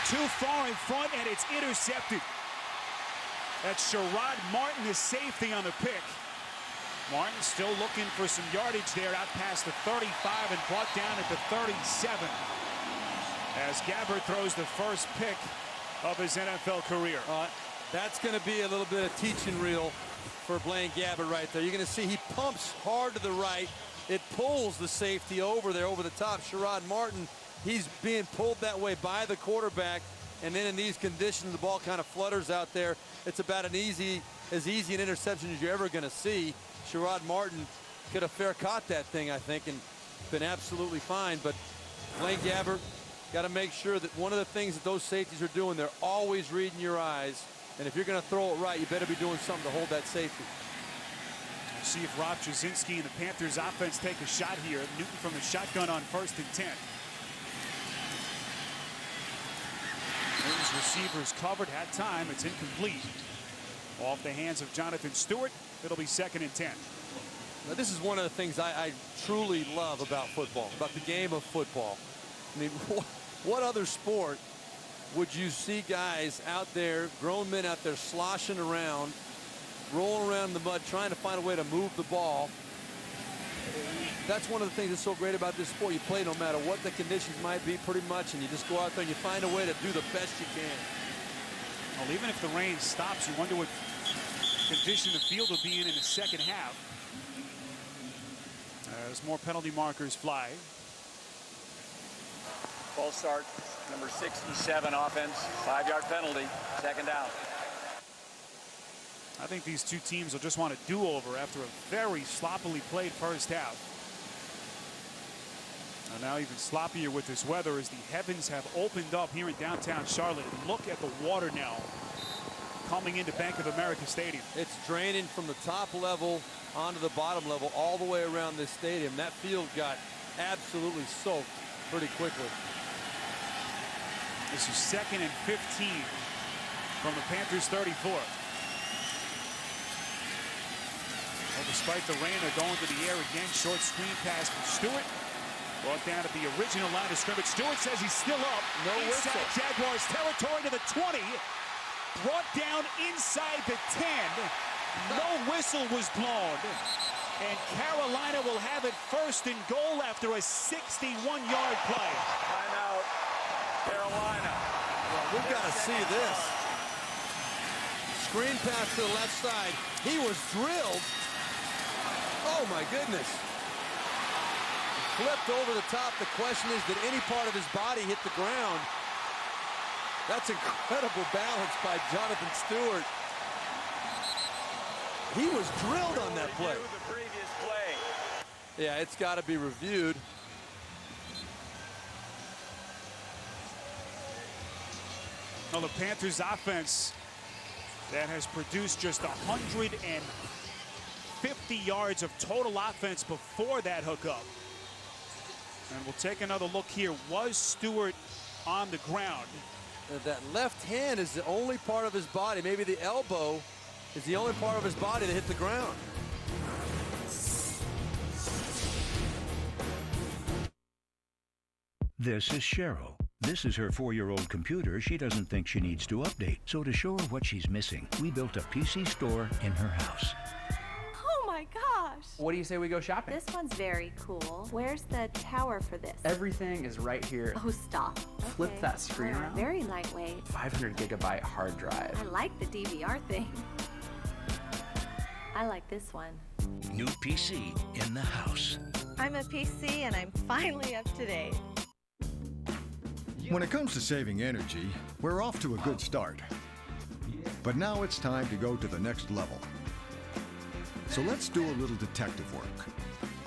Too far in front, and it's intercepted. That's Sherrod Martin, the safety on the pick. Martin still looking for some yardage there out past the 35 and brought down at the 37. As Gabbert throws the first pick of his NFL career. That's going to be a little bit of teaching reel for Blaine Gabbert right there. You're going to see he pumps hard to the right. It pulls the safety over there over the top. Sherrod Martin, he's being pulled that way by the quarterback. And then in these conditions, the ball kind of flutters out there. It's about as easy an interception as you're ever going to see. Sherrod Martin could have fair caught that thing, I think, and been absolutely fine. But Blaine Gabbert got to make sure that one of the things that those safeties are doing, they're always reading your eyes. And if you're going to throw it right, you better be doing something to hold that safety. We'll see if Rob Jasinski and the Panthers offense take a shot here. Newton from the shotgun on 1st and 10. Newton's receivers covered, had time. It's incomplete. Off the hands of Jonathan Stewart. It'll be 2nd and 10. Now, this is one of the things I truly love about football, about the game of football. I mean, what other sport would you see guys out there, grown men out there sloshing around rolling around in the mud, trying to find a way to move the ball. That's one of the things that's so great about this sport. You play no matter what the conditions might be, pretty much, and you just go out there and you find a way to do the best you can. Well, even if the rain stops, you wonder what condition the field will be in the second half. As more penalty markers fly. False start, number 67 offense, 5-yard penalty, second down. I think these two teams will just want a do-over after a very sloppily played first half. And now even sloppier with this weather as the heavens have opened up here in downtown Charlotte. Look at the water now coming into Bank of America Stadium. It's draining from the top level onto the bottom level all the way around this stadium. That field got absolutely soaked pretty quickly. This is 2nd and 15 from the Panthers 34. Well, despite the rain, they're going to the air again. Short screen pass from Stewart. Brought down at the original line of scrimmage. Stewart says he's still up. No inside whistle. Jaguars territory to the 20. Brought down inside the 10. No whistle was blown. And Carolina will have it 1st and goal after a 61-yard play. Timeout, Carolina. Well, we've got to see this. Screen pass to the left side. He was drilled. Oh, my goodness. Flipped over the top. The question is, did any part of his body hit the ground? That's incredible balance by Jonathan Stewart. He was drilled on that play. The previous play. Yeah, it's got to be reviewed. Well, the Panthers offense that has produced just 150 yards of total offense before that hookup. And we'll take another look here. Was Stewart on the ground? That left hand is the only part of his body. Maybe the elbow is the only part of his body that hit the ground. This is Cheryl. This is her 4-year-old computer she doesn't think she needs to update. So to show her what she's missing, we built a PC store in her house. Oh my gosh! What do you say we go shopping? This one's very cool. Where's the tower for this? Everything is right here. Oh, stop. Flip Okay. that screen around. Very lightweight. 500 gigabyte hard drive. I like the DVR thing. I like this one. New PC in the house. I'm a PC and I'm finally up to date. When it comes to saving energy, we're off to a good start. But now it's time to go to the next level. So let's do a little detective work.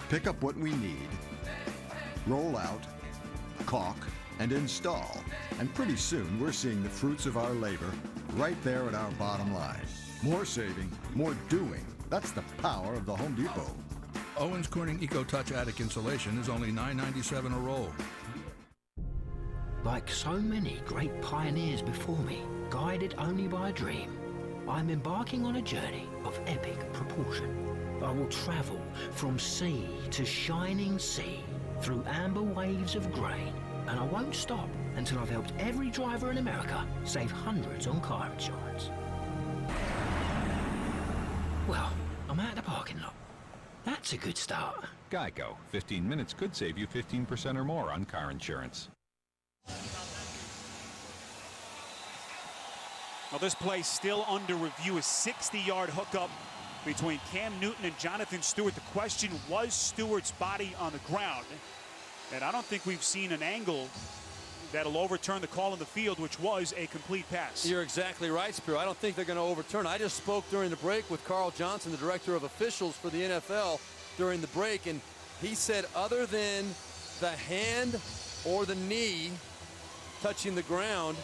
Pick up what we need, roll out, caulk, and install. And pretty soon we're seeing the fruits of our labor right there at our bottom line. More saving, more doing. That's the power of the Home Depot. Owens Corning EcoTouch Attic Insulation is only $9.97 a roll. Like so many great pioneers before me, guided only by a dream, I'm embarking on a journey of epic proportion. I will travel from sea to shining sea, through amber waves of grain, and I won't stop until I've helped every driver in America save hundreds on car insurance. Well, I'm at the parking lot. That's a good start. Geico. 15 minutes could save you 15% or more on car insurance. Well, this play still under review. A 60-yard hookup between Cam Newton and Jonathan Stewart. The question, was Stewart's body on the ground? And I don't think we've seen an angle that'll overturn the call in the field, which was a complete pass. You're exactly right, Spero. I don't think they're going to overturn. I just spoke during the break with Carl Johnson, the director of officials for the NFL, during the break, and he said other than the hand or the knee touching the ground,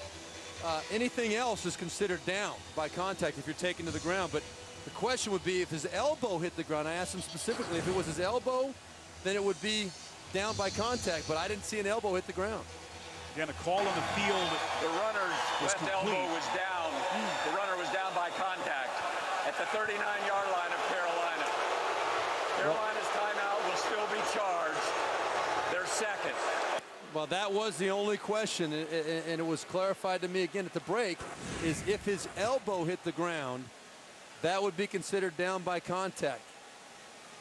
anything else is considered down by contact if you're taken to the ground. But the question would be if his elbow hit the ground. I asked him specifically if it was his elbow, then it would be down by contact, but I didn't see an elbow hit the ground. Again, a call on the field. The runner's left elbow was down. The runner was down by contact at the 39-yard line of Carolina. Carolina's timeout will still be charged. They're second. Well, that was the only question, and it was clarified to me again at the break, is if his elbow hit the ground, that would be considered down by contact.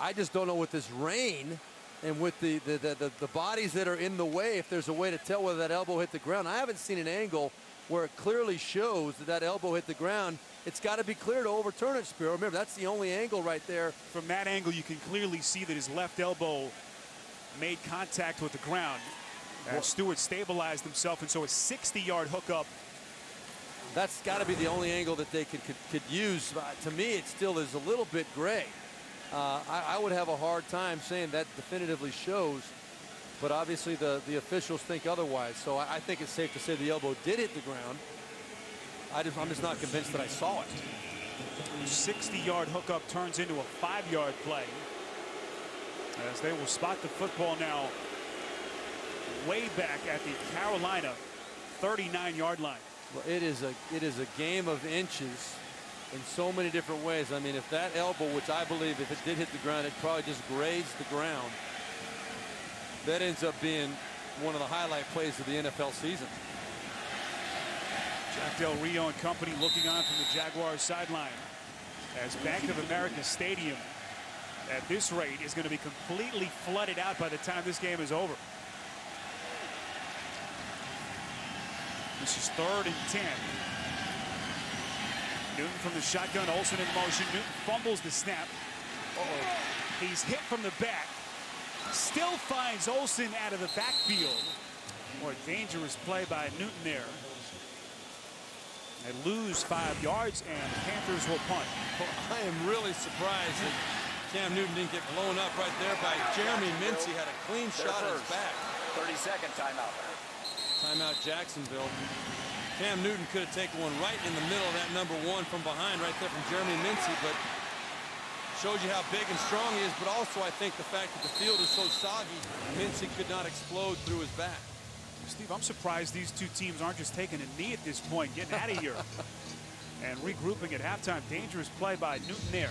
I just don't know with this rain and with the bodies that are in the way, if there's a way to tell whether that elbow hit the ground. I haven't seen an angle where it clearly shows that that elbow hit the ground. It's got to be clear to overturn it, Spero. Remember, that's the only angle right there. From that angle, you can clearly see that his left elbow made contact with the ground. Stewart stabilized himself, and so a 60-yard hookup. That's got to be the only angle that they could use. To me, it still is a little bit gray. I would have a hard time saying that definitively shows, but obviously the officials think otherwise. So I think it's safe to say the elbow did hit the ground. I'm just not convinced that I saw it. 60-yard hookup turns into a 5-yard play, as they will spot the football now way back at the Carolina 39-yard line. Well, it is a game of inches in so many different ways. I mean, if that elbow, which I believe if it did hit the ground, it probably just grazed the ground. That ends up being one of the highlight plays of the NFL season. Jack Del Rio and company looking on from the Jaguars sideline as Bank of America Stadium at this rate is going to be completely flooded out by the time this game is over. This is 3rd and 10. Newton from the shotgun, Olsen in motion. Newton fumbles the snap. He's hit from the back. Still finds Olsen out of the backfield. More dangerous play by Newton there. They lose 5 yards, and the Panthers will punt. Well, I am really surprised that Cam Newton didn't get blown up right there by Jeremy Mincy. Had a clean shot at his back. 30-second timeout. Timeout Jacksonville. Cam Newton could have taken one right in the middle of that #1 from behind right there from Jeremy Mincy, but shows you how big and strong he is, but also I think the fact that the field is so soggy, Mincy could not explode through his back. Steve, I'm surprised these two teams aren't just taking a knee at this point, getting out of here and regrouping at halftime. Dangerous play by Newton there.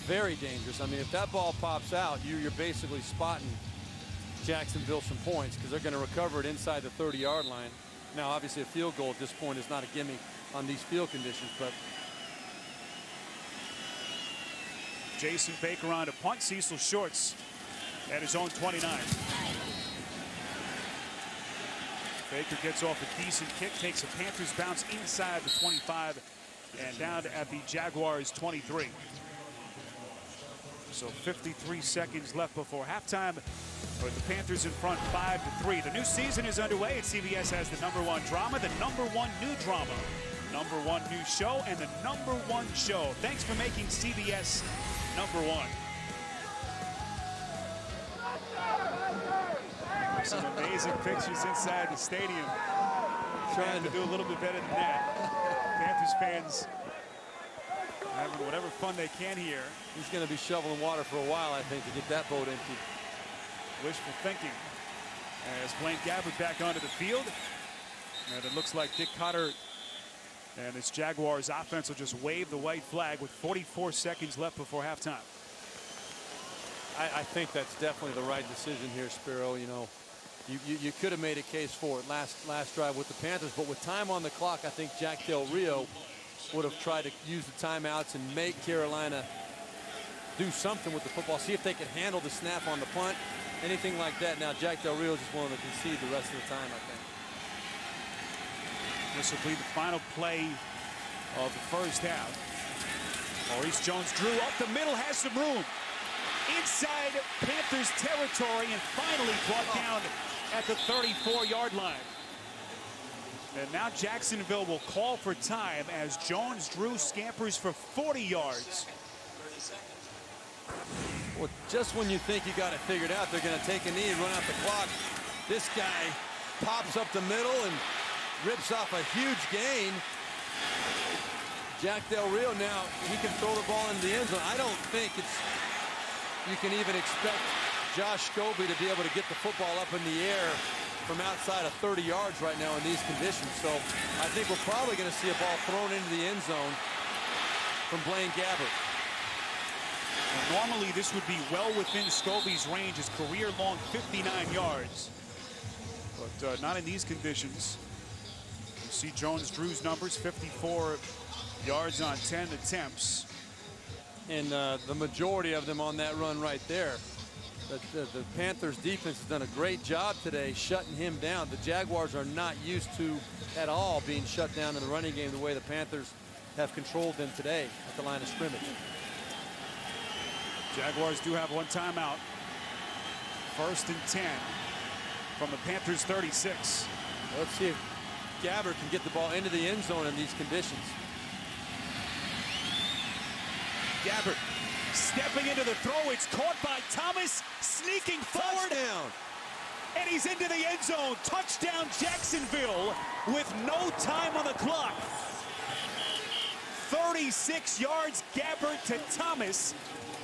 Very dangerous. I mean, if that ball pops out, you're basically spotting Jacksonville some points because they're going to recover it inside the 30-yard line. Now, obviously, a field goal at this point is not a gimme on these field conditions, but Jason Baker on to punt. Cecil Shorts at his own 29. Baker gets off a decent kick, takes a Panthers bounce inside the 25 and down at the Jaguars 23. So 53 seconds left before halftime. But the Panthers in front 5-3. The new season is underway, and CBS has the #1 drama, the #1 new drama, #1 new show, and the #1 show. Thanks for making CBS #1. Some amazing pictures inside the stadium. Trying to do a little bit better than that. Panthers fans having whatever fun they can here. He's going to be shoveling water for a while, I think, to get that boat empty. Wishful thinking. As Blaine Gabbert back onto the field. And it looks like Dick Cotter and this Jaguars offense will just wave the white flag with 44 seconds left before halftime. I think that's definitely the right decision here, Spero. You know, you could have made a case for it last drive with the Panthers, but with time on the clock, I think Jack Del Rio would have tried to use the timeouts and make Carolina do something with the football, see if they could handle the snap on the punt, anything like that. Now Jack Del Rio is just willing to concede the rest of the time, I think. This will be the final play of the first half. Maurice Jones-Drew up the middle, has some room inside Panthers territory, and finally brought down at the 34-yard line. And now Jacksonville will call for time as Jones-Drew scampers for 40 yards. Well, just when you think you got it figured out, they're going to take a knee and run out the clock. This guy pops up the middle and rips off a huge gain. Jack Del Rio now, he can throw the ball into the end zone. I don't think you can even expect Josh Scobie to be able to get the football up in the air from outside of 30 yards right now in these conditions. So I think we're probably going to see a ball thrown into the end zone from Blaine Gabbert. Normally this would be well within Scobie's range, his career-long 59 yards. But not in these conditions. You see Jones-Drew's numbers, 54 yards on 10 attempts. And the majority of them on that run right there. The Panthers defense has done a great job today shutting him down. The Jaguars are not used to at all being shut down in the running game the way the Panthers have controlled them today at the line of scrimmage. Jaguars do have one timeout. 1st and 10 from the Panthers 36. Let's see if Gabbert can get the ball into the end zone in these conditions. Gabbert stepping into the throw. It's caught by Thomas, sneaking forward. Touchdown. And he's into the end zone. Touchdown Jacksonville with no time on the clock. 36 yards Gabbert to Thomas,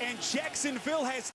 and Jacksonville has